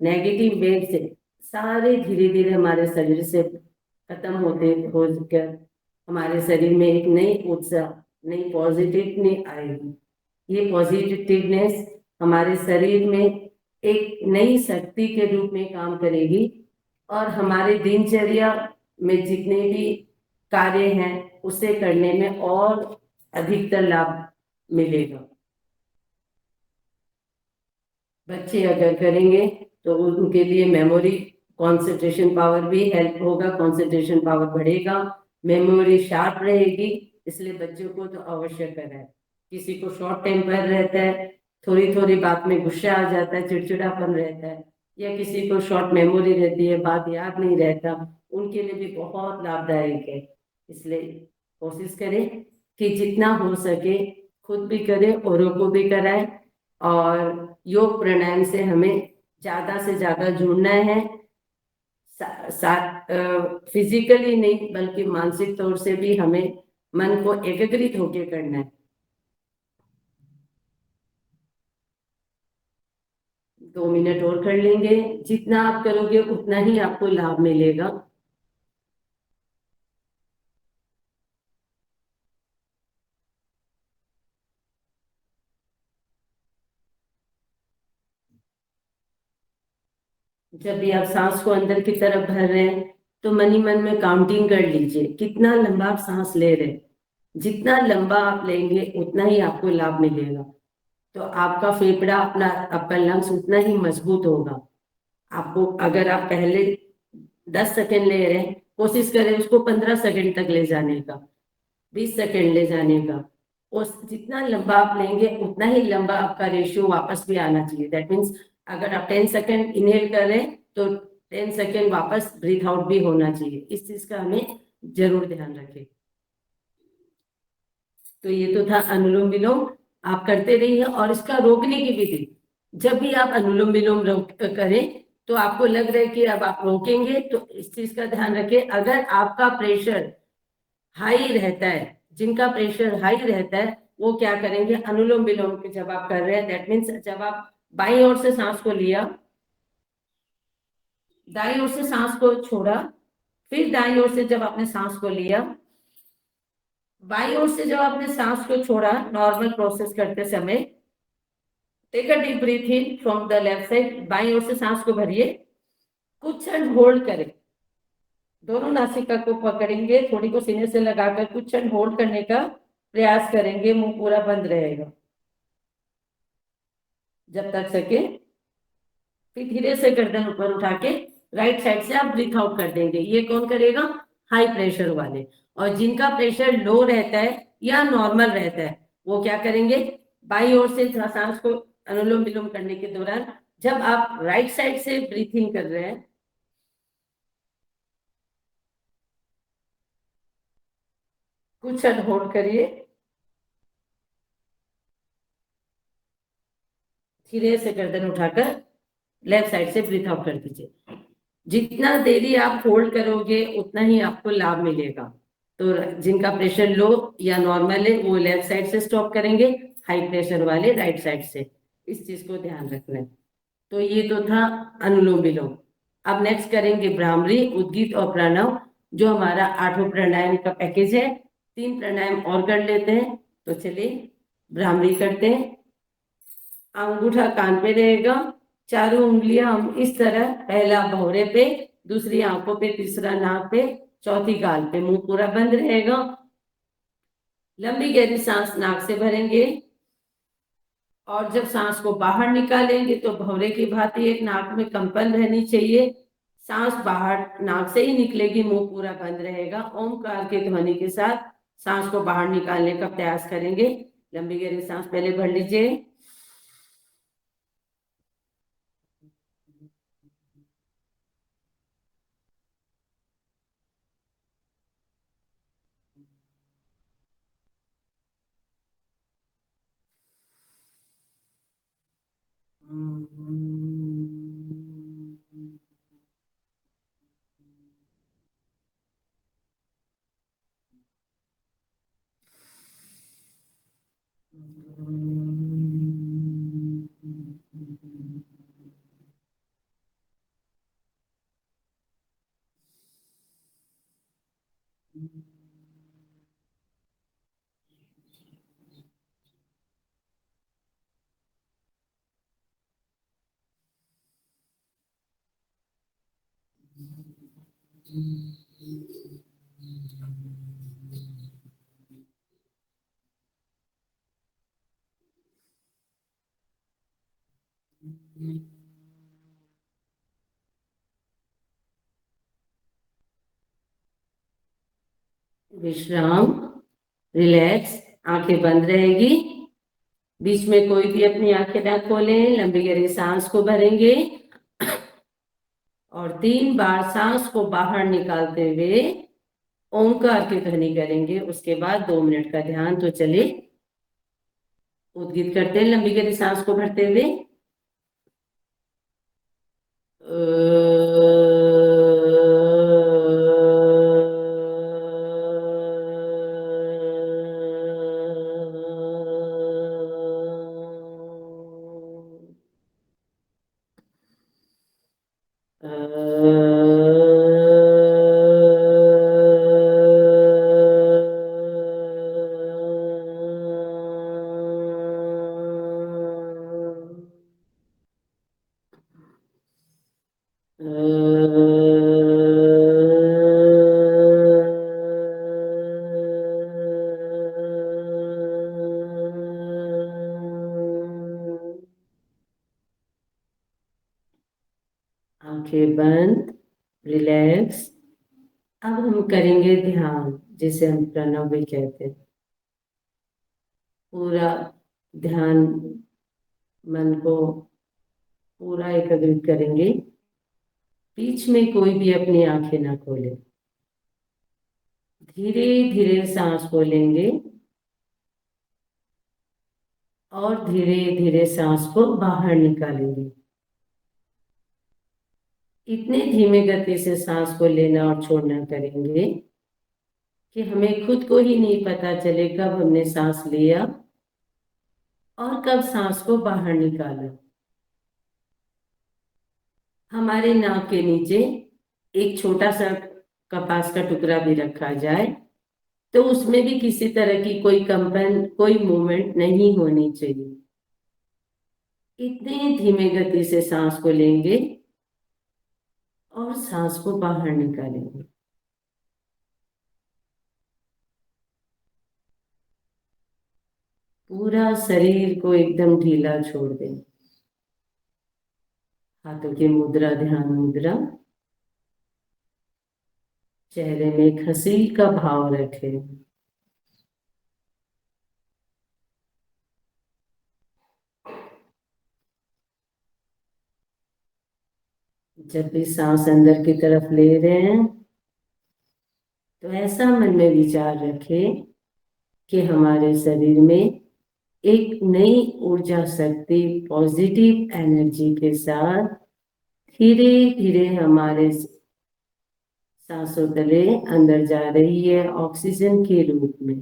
नेगेटिव वेव्स है, सारे धीरे धीरे हमारे शरीर से खत्म होते हो कर हमारे शरीर में एक नई ऊर्जा, नई पॉजिटिवनेस आएगी। ये पॉजिटिवनेस हमारे शरीर में एक नई शक्ति के रूप में काम करेगी और हमारे दिनचर्या में जितने भी कार्य हैं उसे करने में और अधिकतर लाभ मिलेगा। बच्चे अगर करेंगे तो उनके लिए मेमोरी, कंसंट्रेशन पावर भी हेल्प होगा, कंसंट्रेशन पावर बढ़ेगा, मेमोरी शार्प रहेगी। इसलिए बच्चों को तो अवश्य कराएं। किसी को शॉर्ट टेम्पर रहता है, थोड़ी थोड़ी बात में गुस्सा आ जाता है, चिड़चिड़ापन रहता है, या किसी को शॉर्ट मेमोरी रहती है, बात याद नहीं रहता, उनके लिए भी बहुत लाभदायक है। इसलिए कोशिश करें कि जितना हो सके खुद भी करें, औरों को भी कराएं। और योग प्राणायाम से हमें ज्यादा से ज्यादा जुड़ना है, फिजिकली नहीं बल्कि मानसिक तौर से भी हमें मन को एकाग्रित होकर करना है। 2 मिनट और कर लेंगे। जितना आप करोगे उतना ही आपको लाभ मिलेगा। जब भी आप सांस को अंदर की तरफ भर रहे हैं तो मन ही मन में काउंटिंग कर लीजिए कितना लंबा आप सांस ले रहे हैं। जितना लंबा आप लेंगे उतना ही आपको लाभ मिलेगा। तो आपका फेफड़ा, आपका लंग्स उतना ही मजबूत होगा। आपको अगर आप पहले 10 सेकंड ले रहे हैं, कोशिश करें उसको 15 सेकंड तक ले जाने का, 20 सेकंड ले जाने का। उस जितना लंबा आप लेंगे उतना ही लंबा आपका रेशियो वापस भी आना चाहिए। दैट मीन्स अगर आप 10 सेकंड इनहेल कर रहे हैं तो 10 सेकंड वापस ब्रीथ आउट भी होना चाहिए। इस चीज का हमें जरूर ध्यान रखें। तो ये तो था अनुलोम विलोम। आप करते रहिए। और इसका रोकने की विधि, जब भी आप अनुलोम विलोम करें तो आपको लग रहा है कि अब आप रोकेंगे, तो इस चीज का ध्यान रखें। अगर आपका प्रेशर हाई रहता है, जिनका प्रेशर हाई रहता है वो क्या करेंगे, अनुलोम विलोम के जब आप कर रहे हैं, दैट मीन्स जब आप बाईं ओर से सांस को लिया, दाईं ओर से सांस को छोड़ा, फिर दाईं ओर से जब आपने सांस को लिया, बाईं ओर से जब आपने सांस को छोड़ा, नॉर्मल प्रोसेस करते समय take a deep breath in from the left side. बाईं ओर से सांस को भरिए, कुछ क्षण होल्ड करें, दोनों नासिका को पकड़ेंगे, थोड़ी को सीने से लगाकर कुछ क्षण होल्ड करने का प्रयास करेंगे। मुंह पूरा बंद रहेगा जब तक सके। फिर धीरे से गर्दन ऊपर उठा के राइट साइड से आप ब्रीथ आउट कर देंगे। ये कौन करेगा, हाई प्रेशर वाले। और जिनका प्रेशर लो रहता है या नॉर्मल रहता है वो क्या करेंगे, बाईं ओर से सांस को अनुलोम विलोम करने के दौरान जब आप राइट साइड से ब्रीथिंग कर रहे हैं, कुछ क्षण होल्ड करिए, धीरे से गर्दन उठाकर लेफ्ट साइड से ब्रीथ आउट कर दीजिए। जितना देरी आप होल्ड करोगे उतना ही आपको लाभ मिलेगा। तो जिनका प्रेशर लो या नॉर्मल है वो लेफ्ट साइड से स्टॉप करेंगे, हाई प्रेशर वाले राइट साइड से। इस चीज को ध्यान रखना है। तो ये तो था अनुलोम विलोम। अब नेक्स्ट करेंगे भ्रामरी, उद्गीत और प्रणव, जो हमारा 8वां प्राणायाम का पैकेज है। 3 प्राणायाम और कर लेते हैं। तो चलिए भ्रामरी करते हैं। अंगूठा कान पे रहेगा, चारों उंगलियां हम इस तरह, पहला भौरे पे, दूसरी आंखों पे, तीसरा नाक पे, चौथी गाल पे। मुंह पूरा बंद रहेगा। लंबी गहरी सांस नाक से भरेंगे और जब सांस को बाहर निकालेंगे तो भौरे की भांति एक नाक में कंपन रहनी चाहिए। सांस बाहर नाक से ही निकलेगी, मुंह पूरा बंद रहेगा। ओमकार के ध्वनि के साथ सांस को बाहर निकालने का प्रयास करेंगे। लंबी गहरी सांस पहले भर लीजिए। विश्राम, रिलैक्स, आंखें बंद रहेगी। बीच में कोई भी अपनी आंखें ना खोलें, लंबी गहरी सांस को भरेंगे और 3 बार सांस को बाहर निकालते हुए ओंकार की ध्वनि करेंगे। उसके बाद 2 मिनट का ध्यान। तो चलिए उद्गीत करते हैं लंबी गहरी सांस को भरते हुए। आंखें बंद, रिलैक्स। अब हम करेंगे ध्यान, जिसे हम प्रणव भी कहते हैं। पूरा ध्यान, मन को पूरा एकाग्रित करेंगे। बीच में कोई भी अपनी आंखें ना खोले। धीरे धीरे सांस को लेंगे और धीरे धीरे सांस को बाहर निकालेंगे। इतने धीमे गति से सांस को लेना और छोड़ना करेंगे कि हमें खुद को ही नहीं पता चले कब हमने सांस लिया और कब सांस को बाहर निकाला। हमारे नाक के नीचे एक छोटा सा कपास का टुकड़ा भी रखा जाए तो उसमें भी किसी तरह की कोई कंपन, कोई मूवमेंट नहीं होनी चाहिए। इतने धीमे गति से सांस को लेंगे और सांस को बाहर निकालेंगे। पूरा शरीर को एकदम ढीला छोड़ दें। हाथों की मुद्रा ध्यान मुद्रा। चेहरे में एक हंसी का भाव रखें। जब भी सांस अंदर की तरफ ले रहे हैं तो ऐसा मन में विचार रखें कि हमारे शरीर में एक नई ऊर्जा शक्ति, पॉजिटिव एनर्जी के साथ धीरे धीरे हमारे सांसों तले अंदर जा रही है, ऑक्सीजन के रूप में।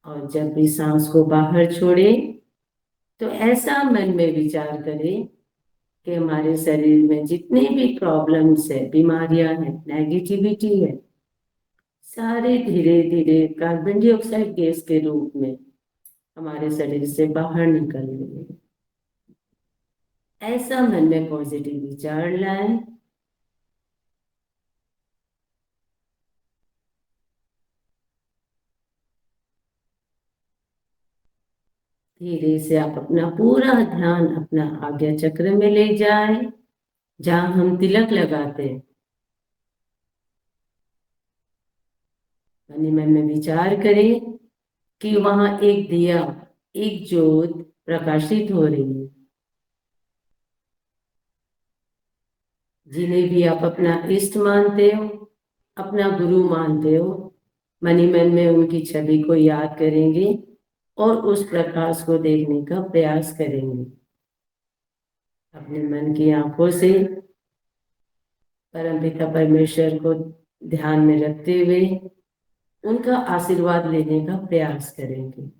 और जब भी सांस को बाहर छोड़े तो ऐसा मन में विचार करें कि हमारे शरीर में जितने भी प्रॉब्लम्स है, बीमारियां हैं, नेगेटिविटी है, सारे धीरे धीरे कार्बन डाइऑक्साइड गैस के रूप में हमारे शरीर से बाहर निकल रही है। ऐसा मन में पॉजिटिव विचार लाएं। धीरे से आप अपना पूरा ध्यान अपना आज्ञा चक्र में ले जाएं, जहां हम तिलक लगाते हैं। मन में विचार करें कि वहां एक दिया, एक ज्योत प्रकाशित हो रही है। जिन्हें भी आप अपना इष्ट मानते हो, अपना गुरु मानते हो, मन ही मन में उनकी छवि को याद करेंगे और उस प्रकाश को देखने का प्रयास करेंगे। अपने मन की आंखों से परमपिता परमेश्वर को ध्यान में रखते हुए उनका आशीर्वाद लेने का प्रयास करेंगे।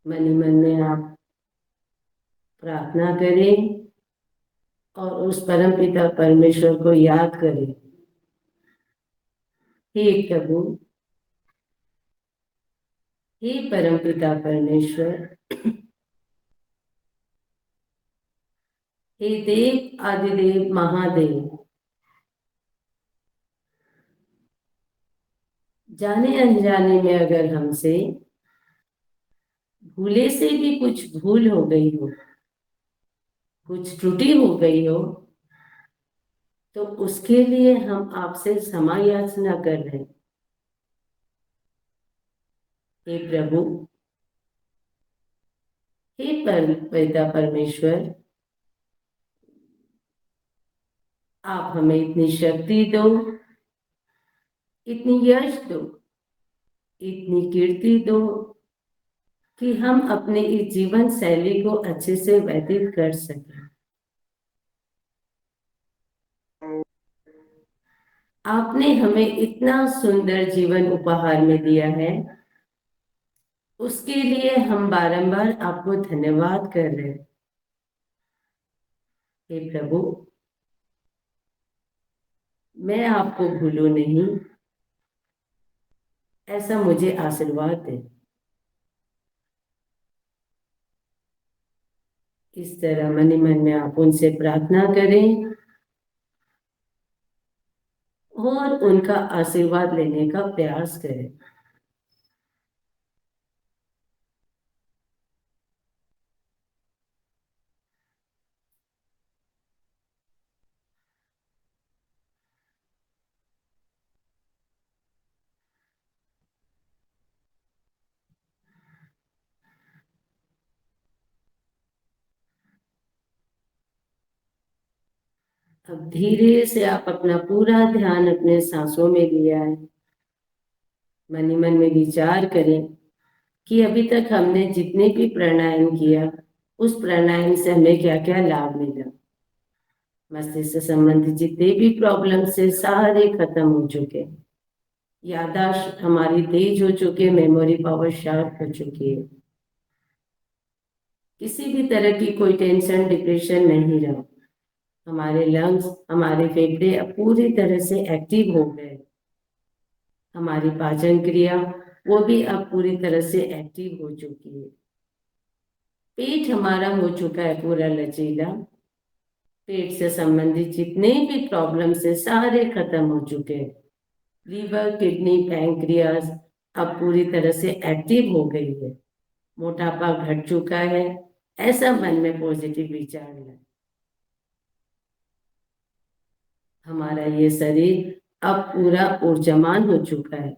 मन ही मन में आप प्रार्थना करें और उस परम पिता परमेश्वर को याद करें। हे प्रभु, हे परम पिता परमेश्वर, हे देव आदिदेव महादेव, जाने अनजाने में अगर हमसे भूले से भी कुछ भूल हो गई हो, कुछ त्रुटि हो गई हो, तो उसके लिए हम आपसे क्षमा याचना कर रहे हैं। हे प्रभु, हे परम पिता परमेश्वर, आप हमें इतनी शक्ति दो, इतनी यश दो, इतनी कीर्ति दो कि हम अपने इस जीवन शैली को अच्छे से व्यतीत कर सकें। आपने हमें इतना सुंदर जीवन उपहार में दिया है, उसके लिए हम बारंबार आपको धन्यवाद कर रहे हैं। हे प्रभु, मैं आपको भूलूं नहीं, ऐसा मुझे आशीर्वाद दे। इस तरह मन ही मन में आप उनसे प्रार्थना करें और उनका आशीर्वाद लेने का प्रयास करें। अब धीरे से आप अपना पूरा ध्यान अपने सांसों में लिया है। मन ही मन में विचार करें कि अभी तक हमने जितने भी प्राणायाम किया, उस प्राणायाम से हमें क्या क्या लाभ मिला। मस्तिष्क से संबंधित जितने भी प्रॉब्लम से सारे खत्म हो चुके, याददाश्त हमारी तेज हो चुकी है, मेमोरी पावर शार्प हो चुकी है, किसी भी तरह की कोई टेंशन डिप्रेशन नहीं रहा। हमारे लंग्स, हमारे फेफड़े अब पूरी तरह से एक्टिव हो गए। हमारी पाचन क्रिया वो भी अब पूरी तरह से एक्टिव हो चुकी है। पेट हमारा हो चुका है पूरा लचीला। पेट से संबंधित जितने भी प्रॉब्लम से सारे खत्म हो चुके हैं। लीवर, किडनी, पैंक्रियाज अब पूरी तरह से एक्टिव हो गई है। मोटापा घट चुका है, ऐसा मन में पॉजिटिव विचार है। हमारा ये शरीर अब पूरा ऊर्जावान हो चुका है।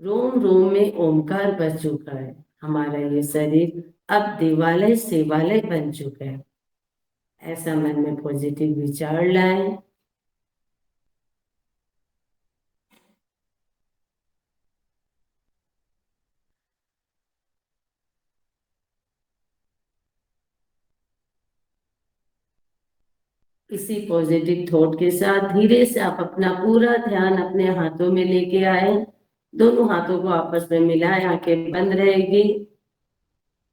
रोम रोम में ओमकार बच चुका है। हमारा ये शरीर अब देवालय सेवालय बन चुका है। ऐसा मन में पॉजिटिव विचार लाएं। इसी पॉजिटिव थॉट के साथ धीरे से आप अपना पूरा ध्यान अपने हाथों में लेके आए। दोनों हाथों को आपस में मिलाएं, आंखें बंद रहेगी।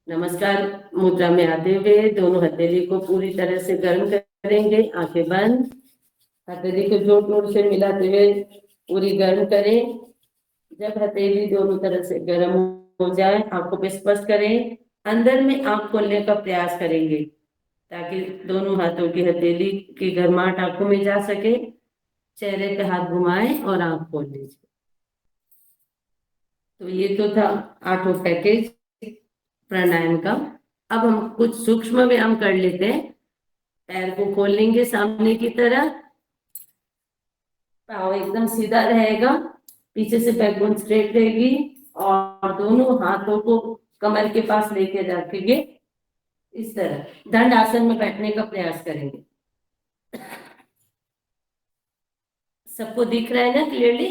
नमस्कार मुद्रा में आते हुए दोनों हथेली को पूरी तरह से गर्म करेंगे। आंखें बंद, हथेली को जोर जोर से मिलाते हुए पूरी गर्म करें। जब हथेली दोनों तरह से गर्म हो जाए, आंखों पे स्पर्श करें। अंदर में आंख खोलने का प्रयास करेंगे ताकि दोनों हाथों की हथेली की गर्माहट आंखों में जा सके। चेहरे पे हाथ घुमाएं और आंख खोल लीजिए। तो ये तो था 8 पैकेज प्राणायाम का। अब हम कुछ सूक्ष्म व्यायाम कर लेते हैं। पैर को खोल लेंगे सामने की तरफ, पाँव एकदम सीधा रहेगा, पीछे से बैकबोन स्ट्रेट रहेगी और दोनों हाथों को कमर के पास लेके रखेंगे। इस तरह दंड आसन में बैठने का प्रयास करेंगे। सबको दिख रहा है ना क्लियरली?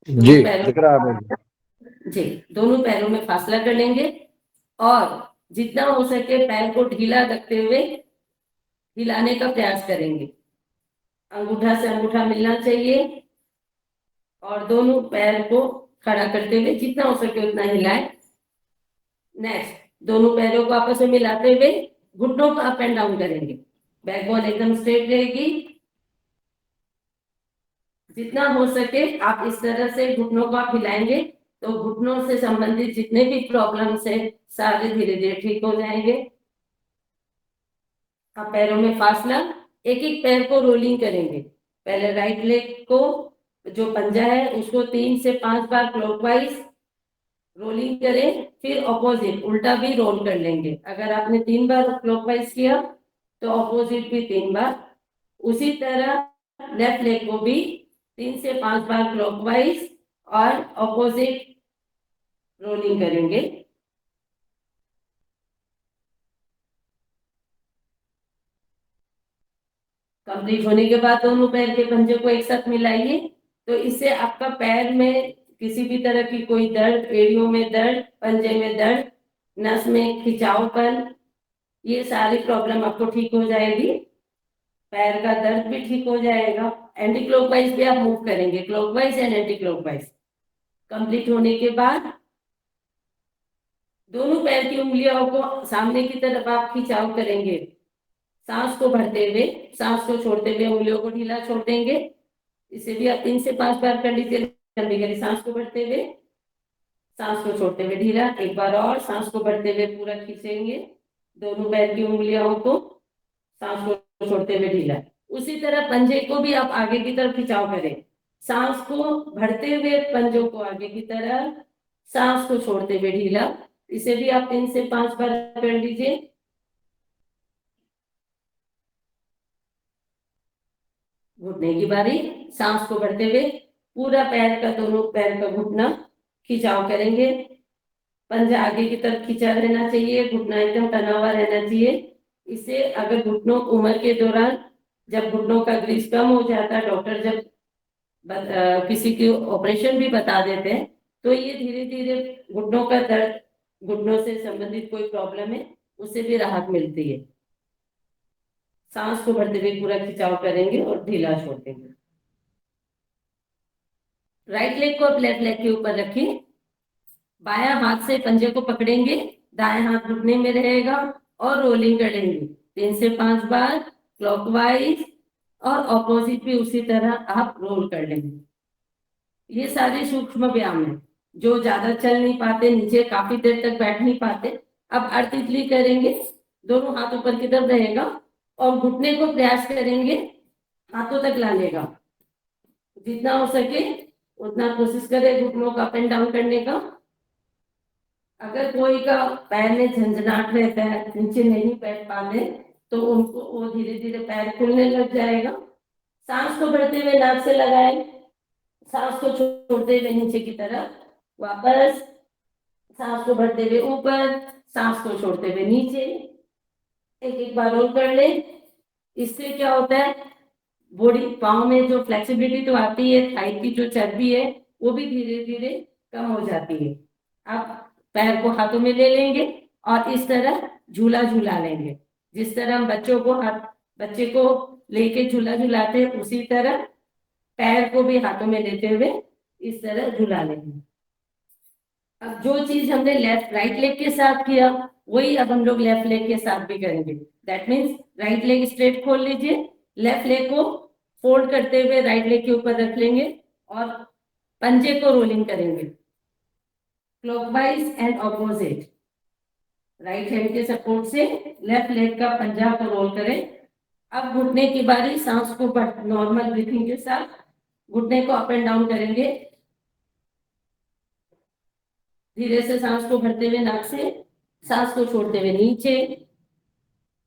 जी दिख रहा है जी, दोनों पैरों में फासला कर लेंगे और जितना हो सके पैर को ढीला रखते हुए हिलाने का प्रयास करेंगे। अंगूठा से अंगूठा मिलना चाहिए और दोनों पैर को खड़ा करते हुए जितना हो सके उतना हिलाएं। नेक्स्ट, दोनों पैरों को आपस में मिलाते हुए घुटनों को अप एंड डाउन करेंगे। बैकबोन एकदम स्ट्रेट रहेगी। जितना हो सके आप इस तरह से घुटनों को आप हिलाएंगे तो घुटनों से संबंधित जितने भी प्रॉब्लम्स है सारे धीरे धीरे ठीक हो जाएंगे। अब पैरों में फासला, एक एक पैर को रोलिंग करेंगे। पहले राइट लेग को जो पंजा है उसको 3 से 5 बार क्लॉकवाइज रोलिंग करें, फिर ऑपोजिट उल्टा भी रोल कर लेंगे। अगर आपने 3 बार क्लॉकवाइज किया तो ऑपोजिट भी 3 बार। उसी तरह लेफ्ट लेग को भी 3 से 5 बार क्लॉकवाइज और ऑपोजिट रोलिंग करेंगे। कंप्लीट होने के बाद दोनों पैर के पंजे को एक साथ मिलाइए। तो इससे आपका पैर में किसी भी तरह की कोई दर्द, एड़ियों में दर्द, पंजे में दर्द, नस में खिंचावपन, ये सारी प्रॉब्लम आपको ठीक हो जाएगी। पैर का दर्द भी ठीक हो जाएगा। एंटी क्लॉकवाइज भी आप मूव करेंगे, clockwise and anti clockwise. Complete होने के बाद दोनों पैर की उंगलियों को सामने की तरफ आप खिंचाव करेंगे। सांस को भरते हुए, सांस को छोड़ते हुए उंगलियों को ढीला छोड़ देंगे। इसे भी आप 3 से 5 बार कर लीजिए। लंबी करें, सांस को भरते हुए, सांस को छोड़ते हुए ढीला। एक बार और सांस को भरते हुए पूरा खींचेंगे दोनों पैर की उंगलियों को, सांस को छोड़ते हुए ढीला। उसी तरह पंजे को भी आप आगे की तरफ खिंचाव करें। सांस को भरते हुए पंजों को आगे की तरफ, सांस को छोड़ते हुए ढीला। इसे भी आप 3 से 5 बार कर लीजिए। घुटने की बारी, सांस को भरते हुए पूरा पैर का, दोनों पैर का घुटना खिंचाव करेंगे। पंजा आगे की तरफ खिंचा रहना चाहिए, घुटना एकदम तना हुआ रहना चाहिए। इससे अगर घुटनों उम्र के दौरान जब घुटनों का ग्रीस कम हो जाता है, डॉक्टर जब किसी की ऑपरेशन भी बता देते हैं, तो ये धीरे धीरे घुटनों का दर्द, घुटनों से संबंधित कोई प्रॉब्लम है उससे भी राहत मिलती है। सांस को भरते हुए पूरा खिंचाव करेंगे और ढीला छोड़ देंगे। राइट लेग को आप लेफ्ट लेग के ऊपर रखिए। बायां हाथ से पंजे को पकड़ेंगे, दाएं हाथ घुटने में रहेगा और रोलिंग करेंगे 3 से 5 बार क्लॉकवाइज, और ऑपोजिट भी उसी तरह आप रोल कर लेंगे। ये सारे सूक्ष्म व्यायाम है। जो ज्यादा चल नहीं पाते, नीचे काफी देर तक बैठ नहीं पाते, अब अर्तितली करेंगे। दोनों हाथ ऊपर की तरफ रहेगा और घुटने को प्रयास करेंगे हाथों तक लाने का। जितना हो सके उतना कोशिश करें घुटनों का अप एंड डाउन करने का। अगर कोई का पैर में झंझनाट रहता है, नीचे नहीं बैठ पाते, तो उनको वो धीरे धीरे पैर खुलने लग जाएगा। सांस को भरते हुए नाक से लगाएं, सांस को छोड़ते हुए नीचे की तरफ वापस, सांस को भरते हुए ऊपर, सांस को छोड़ते हुए नीचे। एक एक बार रोल कर ले। इससे क्या होता है, बॉडी, पाँव में जो फ्लेक्सिबिलिटी तो आती है, थाई की जो चर्बी है वो भी धीरे धीरे कम हो जाती है। आप पैर को हाथों में ले लेंगे और इस तरह झूला झूला लेंगे। जिस तरह हम बच्चे को लेके झूला झूलाते हैं, उसी तरह पैर को भी हाथों में लेते हुए इस तरह झूला लेंगे। अब जो चीज हमने लेफ्ट राइट लेग के साथ किया, वही अब हम लोग लेफ्ट लेग के साथ भी करेंगे। That means right leg straight खोल लीजिए, लेफ्ट लेग को फोल्ड करते हुए राइट लेग के ऊपर रख लेंगे और पंजे को रोलिंग करेंगे clockwise and opposite. Right hand के सपोर्ट से लेफ्ट लेग का पंजा को रोल करें। अब घुटने की बारी, सांस को नॉर्मल ब्रीथिंग के साथ घुटने को अप एंड डाउन करेंगे। धीरे से सांस को भरते हुए नाक से, सांस को छोड़ते हुए नीचे।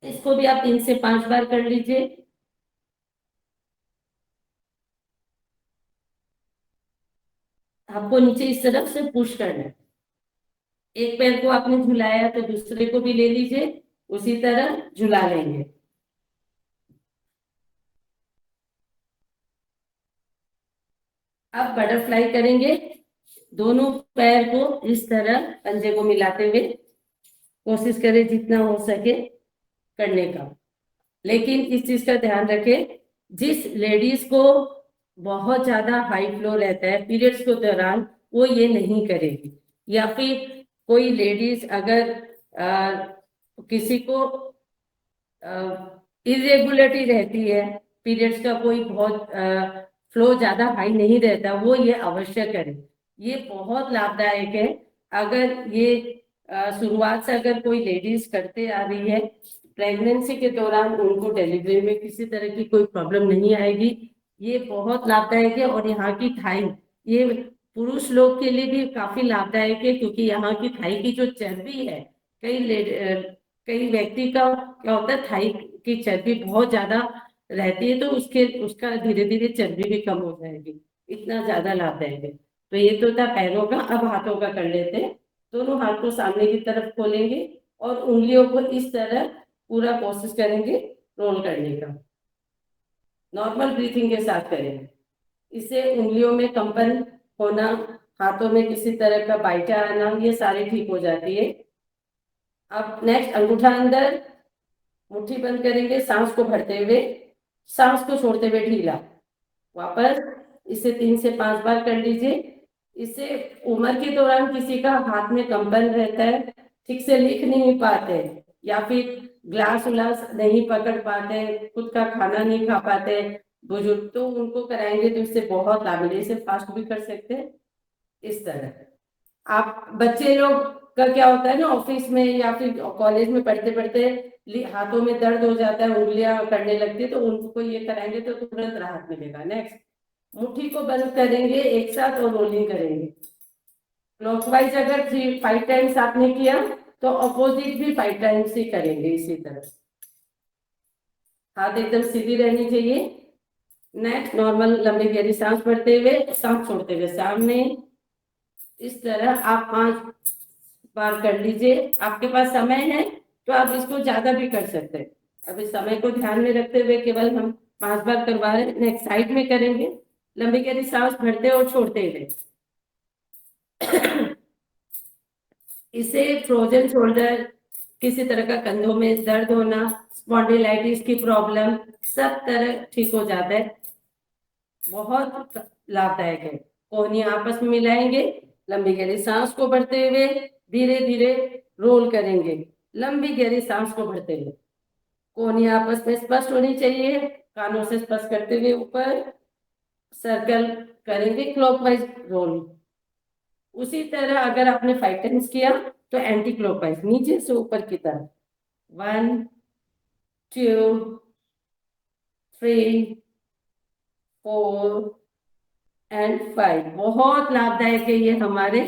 इसको भी आप 3 से 5 बार कर लीजिए। आपको नीचे इस तरफ से पुश करना है। एक पैर को आपने झुलाया तो दूसरे को भी ले लीजिए, उसी तरह झुला लेंगे। अब बटरफ्लाई करेंगे। दोनों पैर को इस तरह पंजे को मिलाते हुए कोशिश करें जितना हो सके करने का। लेकिन इस चीज का ध्यान रखें, जिस लेडीज को बहुत ज्यादा हाई फ्लो रहता है पीरियड्स के दौरान, वो ये नहीं करेगी। या फिर कोई लेडीज अगर किसी को इरेगुलरिटी रहती है, पीरियड्स का कोई बहुत फ्लो ज्यादा हाई नहीं रहता, वो ये अवश्य करें। ये बहुत लाभदायक है। अगर ये शुरुआत से अगर कोई लेडीज करते आ रही है, प्रेगनेंसी के दौरान उनको डिलीवरी में किसी तरह की कोई प्रॉब्लम नहीं आएगी। ये बहुत लाभदायक है। और यहाँ की थाई, ये पुरुष लोग के लिए भी काफी लाभदायक है, क्योंकि यहाँ की थाई की जो चर्बी है, कई व्यक्ति का क्या होता है, थाई की चर्बी बहुत ज्यादा रहती है, तो उसका धीरे धीरे चर्बी भी कम हो जाएगी। इतना ज्यादा लाभदायक है। तो ये तो था पैरों का। अब हाथों का कर लेते हैं। दोनों हाथ को सामने की तरफ खोलेंगे और उंगलियों को इस तरह पूरा कोशिश करेंगे रोल करने का। नॉर्मल ब्रीथिंग के साथ करेंगे। इससे उंगलियों में कंपन होना, हाथों में किसी तरह का बाइटा आना, ये सारी ठीक हो जाती है। अब नेक्स्ट, अंगूठा अंदर, मुट्ठी बंद करेंगे, सांस को भरते हुए, सांस को छोड़ते हुए ढीला। वापस इसे 3 से 5 बार कर लीजिए। इससे उम्र के दौरान किसी का हाथ में कंपन रहता है, ठीक से लिख नहीं पाते, या फिर ग्लास उलास नहीं पकड़ पाते, खुद का खाना नहीं खा पाते बुजुर्ग, तो उनको कराएंगे तो इससे बहुत लाभ मिलेगा। इसे फास्ट भी कर सकते हैं इस तरह। आप बच्चे लोग का क्या होता है ना, ऑफिस में या फिर कॉलेज में पढ़ते पढ़ते हाथों में दर्द हो जाता है, उंगलियां करने लगती है, तो उनको ये कराएंगे तो तुरंत राहत मिलेगा। नेक्स्ट, मुट्ठी को बंद करेंगे एक साथ और रोलिंग करेंगे। क्लॉकवाइज अगर 5 टाइम्स आपने किया तो अपोजिट भी 5 टाइम्स ही करेंगे इसी तरह। हाथ एकदम सीधी रहनी चाहिए। नेक्स्ट, नॉर्मल लंबी गहरी सांस भरते हुए, सांस छोड़ते हुए सामने। इस तरह आप 5 बार कर लीजिए। आपके पास समय है तो आप इसको ज्यादा भी कर सकते हैं। अभी समय को ध्यान में रखते हुए केवल हम 5 बार करवा रहे हैं। नेक्स्ट, साइड में करेंगे, लंबी गहरी सांस भरते और छोड़ते हुए। इसे फ्रोजन शोल्डर, किसी तरह का कंधों में दर्द होना, स्पॉन्डिलाइटिस की प्रॉब्लम, सब तरह ठीक हो जाता है। बहुत लाभदायक है। कोहनियां आपस में मिलाएंगे, लंबी गहरी सांस को भरते हुए धीरे धीरे रोल करेंगे, लंबी गहरी सांस को भरते हुए। कोहनियां आपस में स्पष्ट होनी चाहिए, कानों से स्पष्ट करते हुए ऊपर सर्कल करेंगे, क्लॉकवाइज रोल। उसी तरह अगर आपने 5 टाइम्स किया तो एंटी क्लॉकवाइज, नीचे से ऊपर की तरफ। 1 2 3 4 एंड 5। बहुत लाभदायक है ये हमारे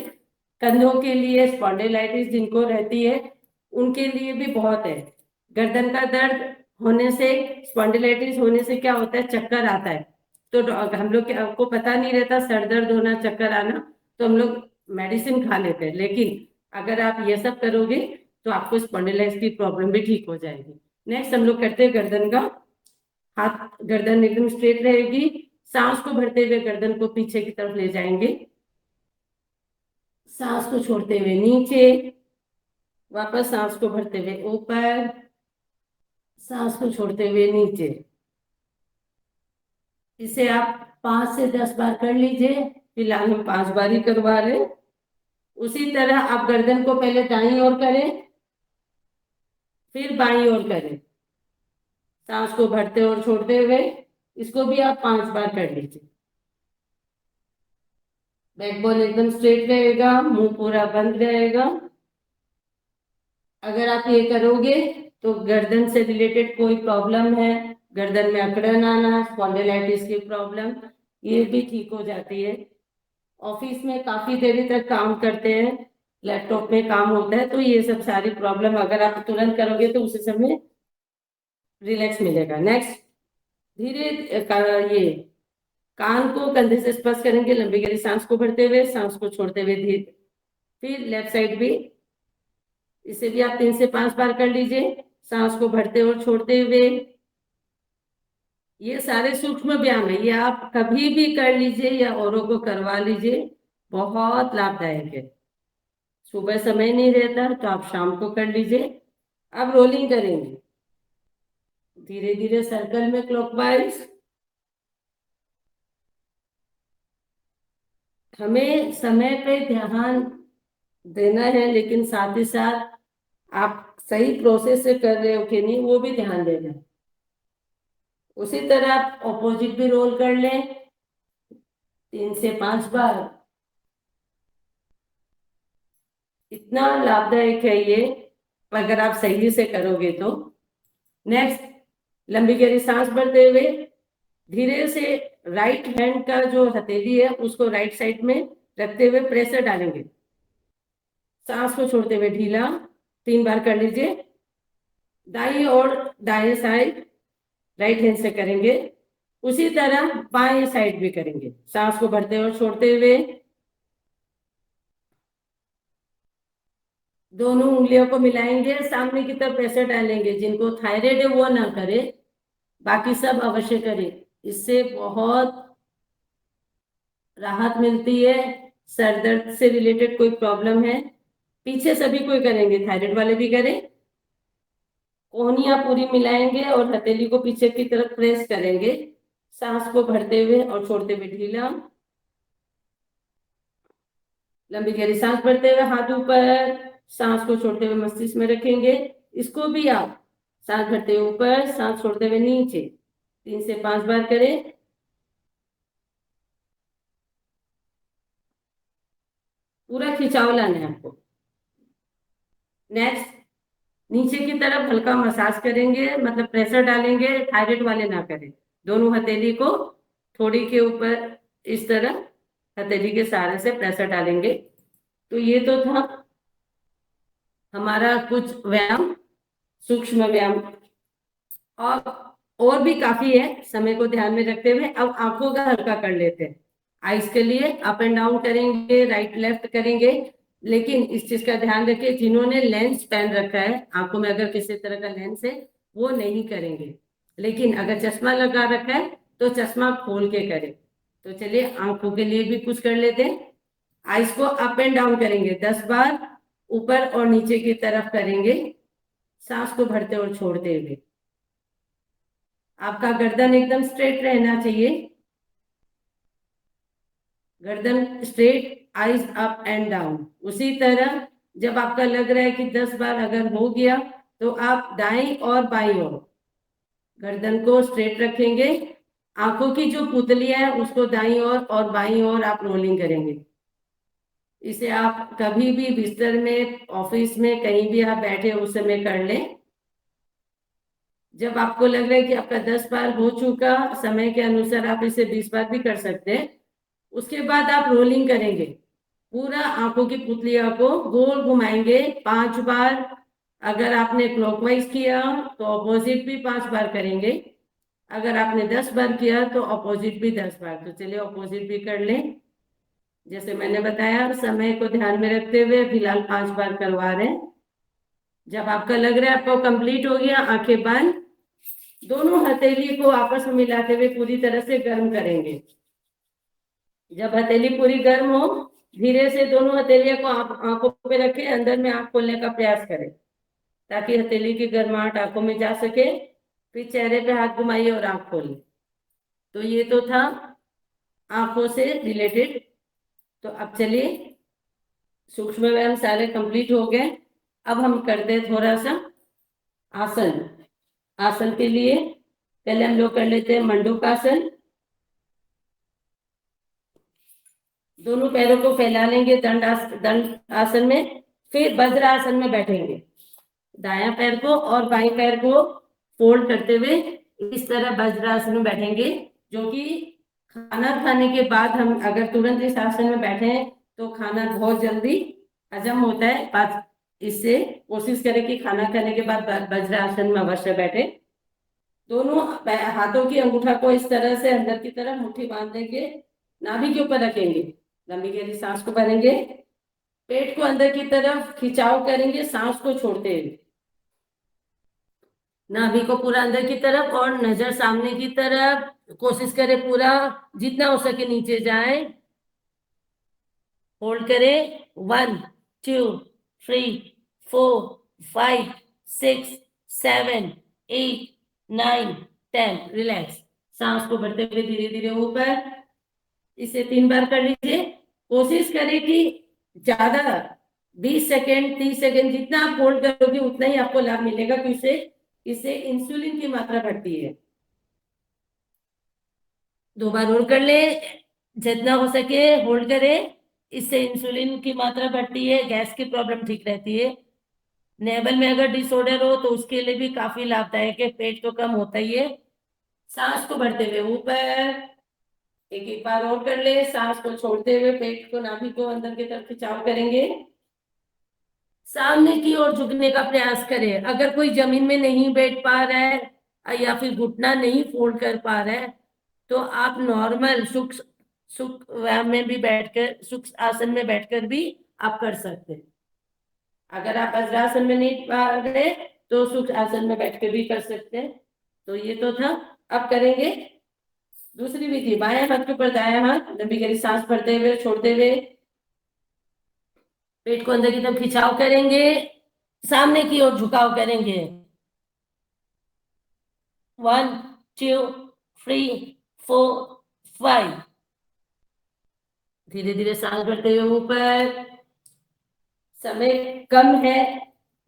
कंधों के लिए, स्पॉन्डिलाइटिस जिनको रहती है उनके लिए भी बहुत है। गर्दन का दर्द होने से, स्पॉन्डिलाइटिस होने से क्या होता है, चक्कर आता है। तो हम लोग को पता नहीं रहता, सर दर्द होना, चक्कर आना, तो हम लोग मेडिसिन खा लेते हैं। लेकिन अगर आप ये सब करोगे तो आपको स्पॉन्डिलाइटिस की प्रॉब्लम भी ठीक हो जाएगी। नेक्स्ट हम लोग करते हैं गर्दन का। हाथ, गर्दन एकदम स्ट्रेट रहेगी, सांस को भरते हुए गर्दन को पीछे की तरफ ले जाएंगे, सांस को छोड़ते हुए नीचे, वापस सांस को भरते हुए ऊपर, सांस को छोड़ते हुए नीचे। इसे आप 5 से 10 बार कर लीजिए। फिलहाल हम 5 बार ही करवा रहे हैं। उसी तरह आप गर्दन को पहले दाईं ओर करें, फिर बाईं ओर करें, सांस को भरते और छोड़ते हुए। इसको भी आप 5 बार कर लीजिए। बैकबोन एकदम स्ट्रेट रहेगा, मुंह पूरा बंद रहेगा। अगर आप ये करोगे तो गर्दन से रिलेटेड कोई प्रॉब्लम है, गर्दन में अकड़न आना, स्पॉन्डिलाइटिस की प्रॉब्लम, ये भी ठीक हो जाती है। ऑफिस में काफी देर तक काम करते हैं, लैपटॉप में काम होता है, तो ये सब सारी प्रॉब्लम अगर आप तुरंत करोगे तो उसी समय रिलैक्स मिलेगा। नेक्स्ट, धीरे ये कान को कंधे से स्पर्श करेंगे, लंबी गहरी सांस को भरते हुए, सांस को छोड़ते हुए धीरे। फिर लेफ्ट साइड भी, इसे भी आप 3 से 5 बार कर लीजिए, सांस को भरते और छोड़ते हुए। ये सारे सूक्ष्म व्यायाम है, ये आप कभी भी कर लीजिए या औरों को करवा लीजिए, बहुत लाभदायक है। सुबह समय नहीं रहता तो आप शाम को कर लीजिए। अब रोलिंग करेंगे धीरे धीरे सर्कल में क्लॉकवाइज। हमें समय पे ध्यान देना है, लेकिन साथ ही साथ आप सही प्रोसेस से कर रहे हो कि नहीं वो भी ध्यान देना है। उसी तरह आप ऑपोजिट भी रोल कर लें 3 से 5 बार। इतना लाभदायक है ये अगर आप सही से करोगे तो। नेक्स्ट, लंबी गहरी सांस भरते हुए धीरे से राइट हैंड का जो हथेली है उसको राइट साइड में रखते हुए प्रेशर डालेंगे। सांस को छोड़ते हुए ढीला 3 बार कर लीजिए। दाईं और दाएं साइड राइट हैंड से करेंगे। उसी तरह बाएं साइड भी करेंगे। सांस को भरते और छोड़ते हुए दोनों उंगलियों को मिलाएंगे, सामने की तरफ प्रेशर डालेंगे। जिनको थायराइड है वो ना करे, बाकी सब अवश्य करें। इससे बहुत राहत मिलती है। सर दर्द से रिलेटेड कोई प्रॉब्लम है, पीछे सभी कोई करेंगे, थायराइड वाले भी करें। कोहनियां पूरी मिलाएंगे और हथेली को पीछे की तरफ प्रेस करेंगे। सांस को भरते हुए और छोड़ते हुए ढीला। लंबी गहरी सांस भरते हुए हाथ ऊपर, सांस को छोड़ते हुए मस्तिष्क में रखेंगे। इसको भी आप सांस भरते हुए ऊपर, सांस छोड़ते हुए नीचे 3 से 5 बार करें। पूरा खिंचाव लाना है आपको। नेक्स्ट, नीचे की तरफ हल्का मसाज करेंगे, मतलब प्रेशर डालेंगे। थायराइड वाले ना करें। दोनों हथेली को थोड़ी के ऊपर इस तरह हथेली के सहारे से प्रेशर डालेंगे। तो ये तो था हमारा कुछ व्यायाम, सूक्ष्म व्यायाम। और भी काफी है, समय को ध्यान में रखते हुए अब आंखों का हल्का कर लेते हैं। आइज के लिए अप एंड डाउन करेंगे, राइट लेफ्ट करेंगे। लेकिन इस चीज का ध्यान रखिए, जिन्होंने लेंस पहन रखा है आंखों में, अगर किसी तरह का लेंस है वो नहीं करेंगे। लेकिन अगर चश्मा लगा रखा है तो चश्मा खोल के करें। तो चलिए आंखों के लिए भी कुछ कर लेते हैं। आइज को अप एंड डाउन करेंगे 10 बार, ऊपर और नीचे की तरफ करेंगे, सांस को भरते और छोड़ते हुए। आपका गर्दन एकदम स्ट्रेट रहना चाहिए। गर्दन straight, eyes up and down. उसी तरह जब आपका लग रहा है कि 10 बार अगर हो गया तो आप दाईं और बाईं ओर गर्दन को स्ट्रेट रखेंगे। आंखों की जो पुतलियां है उसको दाईं ओर और बाईं ओर आप रोलिंग करेंगे। इसे आप कभी भी बिस्तर में, ऑफिस में, कहीं भी आप बैठे उस समय कर लें। जब आपको लग रहा है कि आपका 10 बार हो चुका, समय के अनुसार आप इसे 20 बार भी कर सकते हैं। उसके बाद आप रोलिंग करेंगे, पूरा आंखों की पुतलियों को गोल घुमाएंगे 5 बार। अगर आपने क्लॉकवाइज किया तो ऑपोजिट भी 5 बार करेंगे। अगर आपने 10 बार किया तो ऑपोजिट भी 10 बार। तो चलिए ऑपोजिट भी कर लें। जैसे मैंने बताया, समय को ध्यान में रखते हुए फिलहाल 5 बार करवा रहे हैं। जब आपका लग रहा है आपको कंप्लीट हो गया, आंखें बंद, दोनों हथेली को आपस में मिलाते हुए पूरी तरह से गर्म करेंगे। जब हथेली पूरी गर्म हो, धीरे से दोनों हथेलियों को आप आंखों पे रखें, अंदर में आंख खोलने का प्रयास करें ताकि हथेली की गर्माहट आंखों में जा सके। फिर चेहरे पे हाथ घुमाइए और आंख खोलिए। तो ये तो था आंखों से रिलेटेड। तो अब चलिए, सूक्ष्म व्यायाम सारे कंप्लीट हो गए। अब हम करते हैं थोड़ा सा आसन। आसन के लिए पहले हम लोग कर लेते हैं मंडूकासन। दोनों पैरों को फैला लेंगे दंड आसन में। फिर वज्रासन में बैठेंगे, दायां पैर को और बाएं पैर को फोल्ड करते हुए इस तरह वज्रासन में बैठेंगे। जो कि खाना खाने के बाद हम अगर तुरंत इस आसन में बैठे तो खाना बहुत जल्दी हजम होता है। इससे कोशिश करें कि खाना खाने के बाद वज्रासन में अवश्य बैठे। दोनों हाथों की अंगूठा को इस तरह से अंदर की तरफ मुट्ठी बांध देंगे, नाभि के ऊपर रखेंगे, लंबी गहरी सांस को भरेंगे, पेट को अंदर की तरफ खिंचाव करेंगे, सांस को छोड़ते हुए नाभि को पूरा अंदर की तरफ और नजर सामने की तरफ। कोशिश करें पूरा जितना हो सके नीचे जाए। होल्ड करें 1 2 3 4 5 6 7 8 9 10। रिलैक्स, सांस को भरते हुए धीरे धीरे ऊपर। इसे 3 बार कर लीजिए। कोशिश करें कि ज्यादा 20 सेकेंड 30 सेकेंड जितना आप होल्ड करोगे उतना ही आपको लाभ मिलेगा, क्योंकि इससे इंसुलिन की मात्रा बढ़ती है। 2 बार होल्ड कर ले, जितना हो सके होल्ड करें, इससे इंसुलिन की मात्रा बढ़ती है, गैस की प्रॉब्लम ठीक रहती है। नेवल में अगर डिसऑर्डर हो तो उसके लिए भी काफी लाभदायक है, पेट तो कम होता ही है। सांस को भरते हुए ऊपर, एक बार और कर ले, सांस को छोड़ते हुए पेट को, नाभि को अंदर की तरफ खिंचाव करेंगे। सामने की ओर झुकने का प्रयास करें। अगर कोई जमीन में नहीं बैठ पा रहा है या फिर घुटना नहीं फोल्ड कर पा रहा है तो आप नॉर्मल सुख सुख व्यायाम में भी बैठकर, सुख आसन में बैठकर भी आप कर सकते हैं। अगर आप वज्रासन में नहीं पा रहे तो सुख आसन में बैठ के भी कर सकते हैं। तो ये तो था। अब करेंगे दूसरी विधि, बाएं हाथ के ऊपर दायां हाथ, लंबी गहरी सांस भरते हुए छोड़ते हुए पेट को अंदर की तरफ खिंचाव करेंगे, सामने की ओर झुकाव करेंगे। 1 2 3 4 5। धीरे धीरे सांस भरते हुए ऊपर। समय कम है,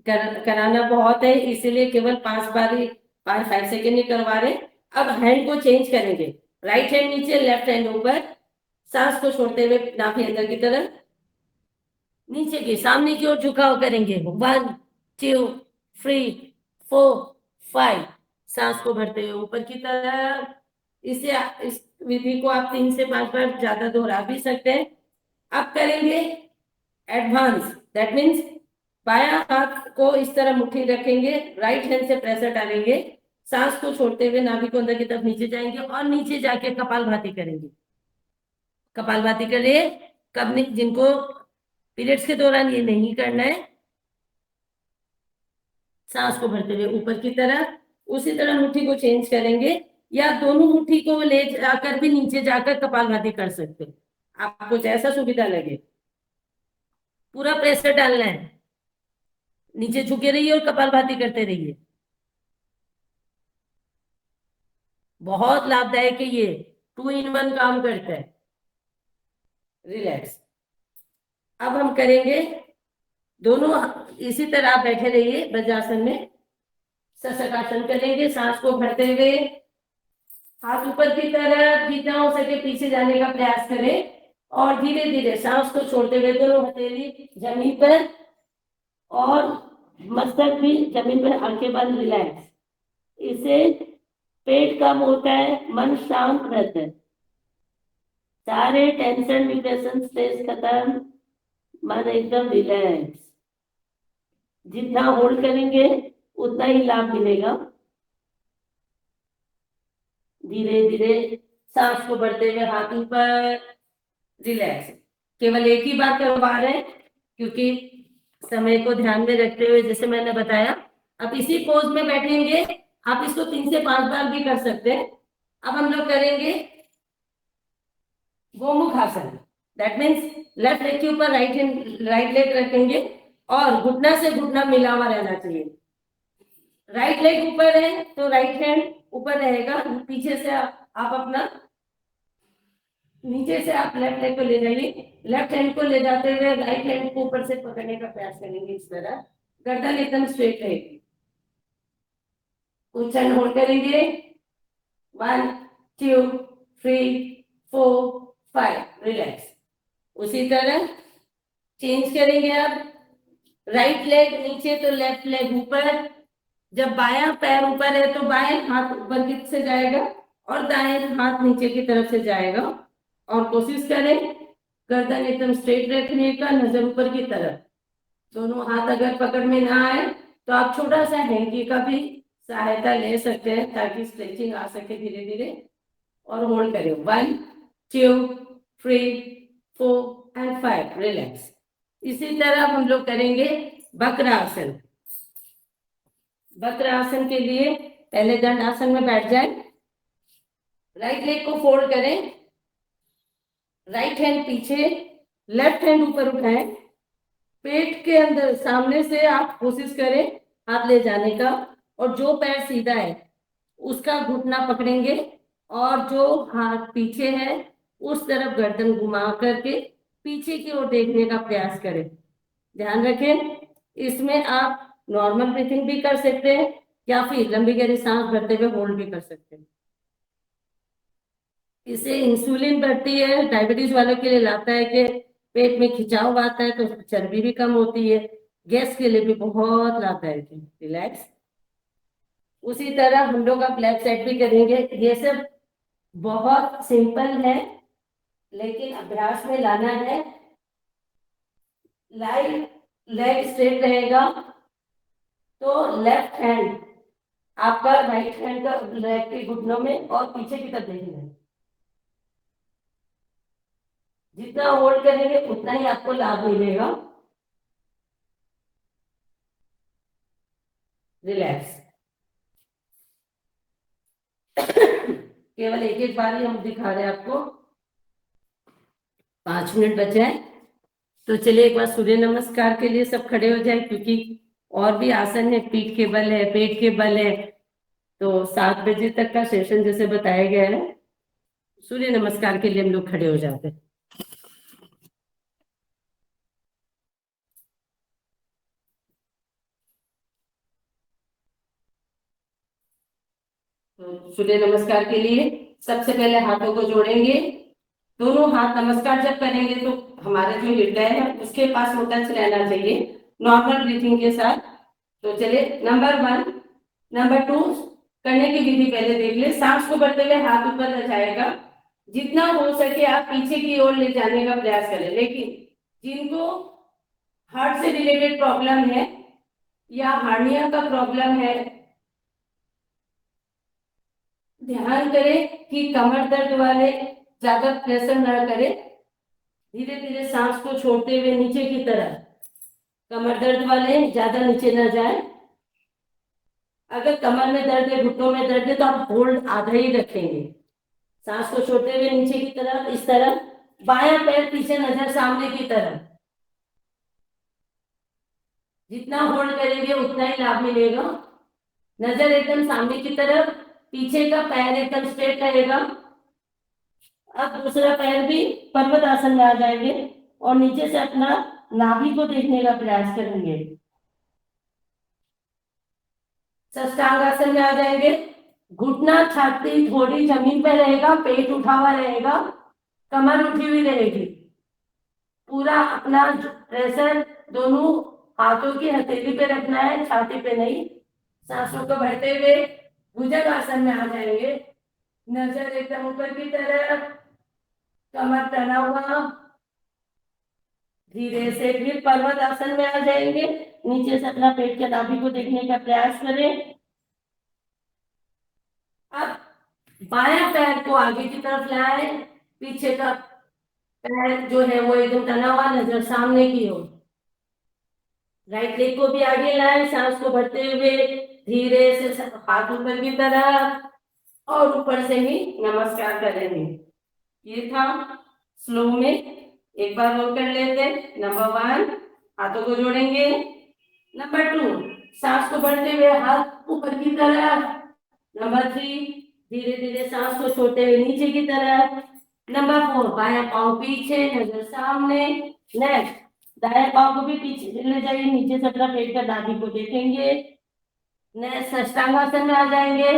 कराना बहुत है, इसीलिए केवल 5 बार ही 5 सेकेंड ही करवा रहे। अब हैंड को चेंज करेंगे, राइट हैंड नीचे, लेफ्ट हैंड ऊपर। सांस को छोड़ते हुए नाभि अंदर की तरफ, नीचे की सामने की ओर झुकाव करेंगे। 1 2 3 4 5। सांस को भरते हुए ऊपर की तरफ। इस विधि को आप 3 से 5 बार ज्यादा दोहरा भी सकते हैं। अब करेंगे एडवांस, दैट मीन्स बायां हाथ को इस तरह मुट्ठी रखेंगे, राइट हैंड से प्रेशर डालेंगे, सांस को छोड़ते हुए नाभि को अंदर की तरफ नीचे जाएंगे और नीचे जाके कपालभाति करेंगे। कपालभाति करिए, कब जिनको पीरियड्स के दौरान ये नहीं करना है। सांस को भरते हुए ऊपर की तरफ, उसी तरह मुट्ठी को चेंज करेंगे या दोनों मुट्ठी को ले जाकर भी नीचे जाकर कपालभाति कर सकते हैं, आपको जैसा सुविधा लगे। पूरा प्रेशर डालना है, नीचे झुके रहिए और कपालभाति करते रहिए। बहुत लाभदायक है ये, 2 in 1 काम करता है। रिलैक्स। अब हम करेंगे दोनों इसी तरह आप बैठे रहिए वज्रासन में, सशकासन करेंगे। सांस को भरते हुए हाथ ऊपर की तरफ, जितना हो सके पीछे जाने का प्रयास करें और धीरे धीरे सांस को छोड़ते हुए दोनों हथेली जमीन पर और मस्तक भी जमीन पर, आंखें बंद, रिलैक्स। इससे पेट कम होता है, मन शांत रहता है, सारे टेंशन डिप्रेशन स्ट्रेस खत्म, मन एकदम रिलैक्स। जितना होल्ड करेंगे उतना ही लाभ मिलेगा। धीरे धीरे सांस को बढ़ते हुए हाथ ऊपर, रिलैक्स। केवल एक ही बार करवा रहे हैं क्योंकि समय को ध्यान में रखते हुए, जैसे मैंने बताया। अब इसी पोज में बैठेंगे, आप इसको 3 से 5 बार भी कर सकते हैं। अब हम लोग करेंगे गोमुख आसन, दैट मीन्स लेफ्ट लेग के ऊपर राइट लेग रखेंगे और घुटना से घुटना मिला हुआ रहना चाहिए। राइट लेग ऊपर है तो राइट हैंड ऊपर रहेगा, पीछे से आप अपना, नीचे से आप लेफ्ट लेग को ले जाइए, लेफ्ट हैंड को ले जाते हुए राइट हैंड को ऊपर से पकड़ने का प्रयास करेंगे। इस तरह गर्दन एकदम स्ट्रेट रहेगी। उच्चारण होल्ड करेंगे। 1 2 3 4 5, रिलैक्स। उसी तरह चेंज करेंगे। अब राइट लेग नीचे तो लेफ्ट लेग ऊपर। जब बायां पैर ऊपर है तो बाएं हाथ ऊपर की से जाएगा और दाएं हाथ नीचे की तरफ से जाएगा। और कोशिश करें गर्दन एकदम स्ट्रेट रखने का, नजर ऊपर की तरफ। दोनों हाथ अगर पकड़ में ना आए तो आप छोटा सा हैंकी का भी सहायता ले सकते हैं ताकि स्ट्रेचिंग आ सके धीरे धीरे। और होल्ड करें। 1 2 3 4 एंड 5, रिलैक्स। इसी तरह हम लोग करेंगे वक्रासन। वक्रासन के लिए पहले दंडासन में बैठ जाए, राइट लेग को फोल्ड करें, राइट हैंड पीछे, लेफ्ट हैंड ऊपर उठाएं, पेट के अंदर सामने से आप कोशिश करें हाथ ले जाने का, और जो पैर सीधा है उसका घुटना पकड़ेंगे और जो हाथ पीछे है उस तरफ गर्दन घुमा करके पीछे की ओर देखने का प्रयास करें। ध्यान रखें, इसमें आप नॉर्मल ब्रीथिंग भी कर सकते हैं या फिर लंबी गहरी सांस भरते हुए होल्ड भी कर सकते हैं। इससे इंसुलिन बढ़ती है, डायबिटीज वालों के लिए लाभदायक है, पेट में खिंचाव आता है तो चर्बी भी कम होती है, गैस के लिए भी बहुत लाभदायक है। रिलैक्स। उसी तरह हम लोग अब लेफ्ट साइड भी करेंगे। ये सब बहुत सिंपल है लेकिन अभ्यास में लाना है। लेग स्ट्रेट रहेगा तो लेफ्ट हैंड आपका राइट हैंड का लेग के घुटनों में और पीछे की तरफ देखना है। जितना होल्ड करेंगे उतना ही आपको लाभ मिलेगा। रिलैक्स। केवल एक बार ही हम दिखा रहे हैं आपको। 5 मिनट बचे हैं तो चलिए एक बार सूर्य नमस्कार के लिए सब खड़े हो जाए, क्योंकि और भी आसन है, पीठ के बल है, पेट के बल है। तो 7 बजे तक का सेशन जैसे बताया गया है, सूर्य नमस्कार के लिए हम लोग खड़े हो जाते हैं। तो सूर्य नमस्कार के लिए सबसे पहले हाथों को जोड़ेंगे। दोनों हाथ नमस्कार जब करेंगे तो हमारे जो हृदय है उसके पास में टच रहना चाहिए नॉर्मल ब्रीथिंग के साथ। तो चलिए नंबर 1, नंबर 2 करने की विधि पहले देख ले। सांस को भरते हुए हाथ ऊपर रह जाएगा। जितना हो सके आप पीछे की ओर ले जाने का प्रयास करें, लेकिन जिनको हार्ट से रिलेटेड प्रॉब्लम है या हार्निया का प्रॉब्लम है, ध्यान करें कि कमर दर्द वाले ज्यादा प्रेशर न करें। धीरे धीरे सांस को छोड़ते हुए नीचे की तरफ, कमर दर्द वाले ज्यादा नीचे न जाए। अगर कमर में दर्द है, घुटनों में दर्द है तो आप होल्ड आधा ही रखेंगे। सांस को छोड़ते हुए नीचे की तरफ, इस तरफ, बायां पैर पीछे, नजर सामने की तरफ। जितना होल्ड करेंगे उतना ही लाभ मिलेगा। नजर एकदम सामने की तरफ, पीछे का पैर एकदम स्ट्रेट रहेगा। अब दूसरा पैर भी पर्वत आसन में आ जाएंगे और नीचे से अपना नाभि को देखने का प्रयास करेंगे। षष्टांग आसन में आ जाएंगे। घुटना छाती थोड़ी जमीन पे रहेगा, पेट उठा हुआ रहेगा, कमर उठी हुई रहेगी। पूरा अपना प्रेशर दोनों हाथों की हथेली पे रखना है, छाती पे नहीं। सांसों को भरते हुए भुजंग आसन में आ जाएंगे। नजर एकदम ऊपर की तरफ, कमर तना हुआ। धीरे से फिर पर्वत आसन में आ जाएंगे। नीचे से अपना पेट के नाभि को देखने का प्रयास करें। अब बायां पैर को आगे की तरफ लाए, पीछे का पैर जो है वो एकदम तना हुआ, नजर सामने की ओर। राइट लेग को भी आगे लाए, सांस को भरते हुए धीरे से हाथ ऊपर की तरफ और ऊपर से ही नमस्कार करेंगे। ये था स्लो में, एक बार और कर लेते। नंबर 1 हाथों को जोड़ेंगे। नंबर 2 सांस को भरते हुए हाथ ऊपर की तरफ। नंबर 3 धीरे धीरे सांस को छोड़ते हुए नीचे की तरफ। नंबर 4 बायां पांव पीछे, नजर सामने। नेक्स्ट दाएं पांव को भी पीछे ले जाइए, नीचे से अपना पेट का नाभि को देखेंगे। नेक्स्ट षष्टांगासन में आ जाएंगे।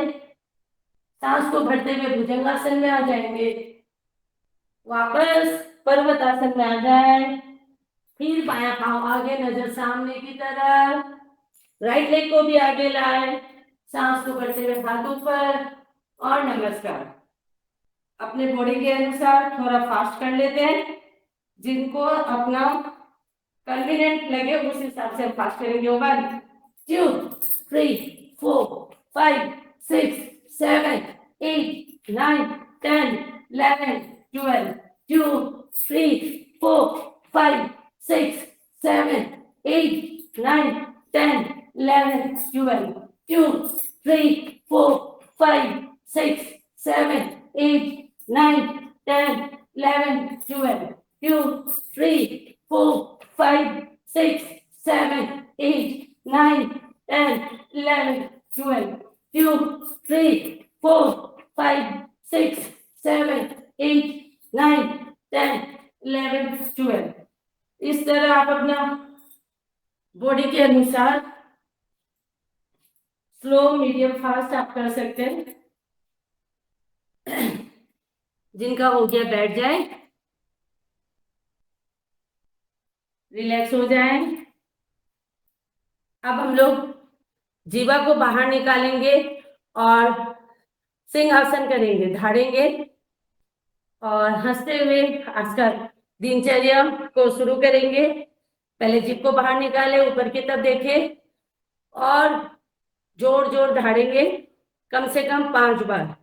सांस को भरते हुए भुजंगासन में आ जाएंगे। वापस पर्वत आसन में आ जाए। फिर बायां पांव आगे, नजर सामने की तरफ। राइट लेग को भी आगे लाए, सांस को भरते हुए हाथ ऊपर और नमस्कार। अपने बॉडी के अनुसार थोड़ा फास्ट कर लेते हैं। जिनको अपना कन्वीनियंट लगे उस हिसाब से हम फास्ट करेंगे। 1 2 3 4 5 6 7 8 9 10 11 12 2 3 4 5 6 7 8 9 10 11 12 2 3 4 5 6 7 8 9 10 11 12 2 3 4 5 6 7 8 9 10 11 12 2 3 4 5 6 7 8 9 10 11 12 अपना बॉडी के अनुसार स्लो, मीडियम, फास्ट आप कर सकते हैं। जिनका हो गया बैठ जाए, रिलैक्स हो जाए। अब हम लोग जीवा को बाहर निकालेंगे और सिंहासन करेंगे, धाड़ेंगे और हंसते हुए आज का दिनचर्या को शुरू करेंगे। पहले जीभ को बाहर निकाले, ऊपर की तरफ देखे और जोर जोर धाड़ेंगे, कम से कम 5 बार।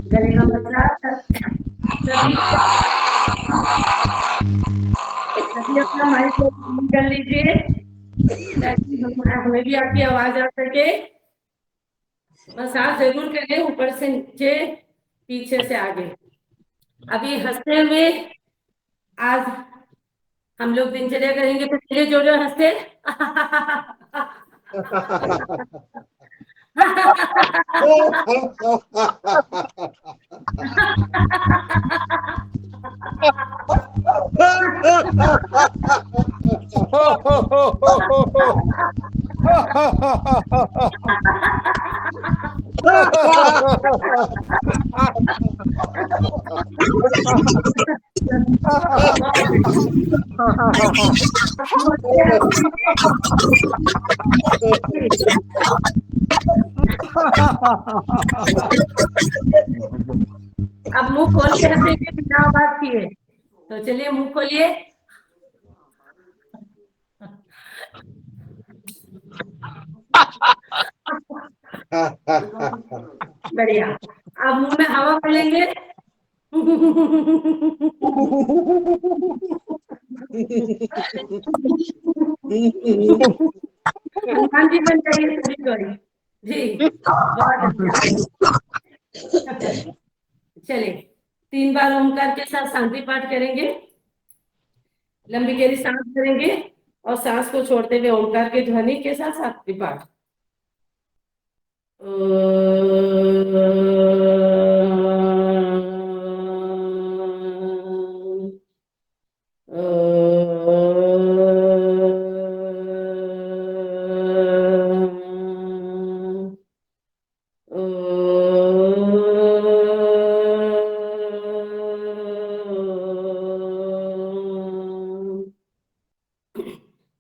गले का मसला सभी अपना माइक कर लीजिए ताकि हमें भी आपकी आवाज आ सके। मसाज जरूर करें, ऊपर से नीचे, पीछे से आगे। अभी हंसते हुए आज हम लोग दिनचर्या करेंगे, तो चलिए जो जो हंसते अब मुंह खोल के हंसेंगे बिना आवाज किए, तो चलिए मुंह खोलिए। बढ़िया। अब मुंह में हवा भरेंगे। हनुमान जी बन जाइए सभी जोड़ी जी। चलिए 3 बार ओमकार के साथ शांति पाठ करेंगे, लंबी गहरी सांस भरेंगे और सांस को छोड़ते हुए ओमकार के ध्वनि के साथ शांति पाठ।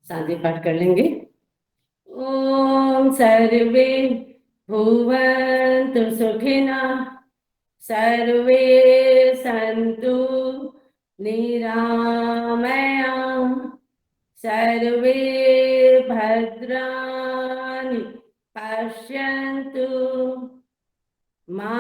शांति पाठ कर लेंगे। ओम सर्वे भुवन्तु सुखिनः, सर्वे सन्तु निरामयाः, सर्वे भद्राणि पश्यन्तु मा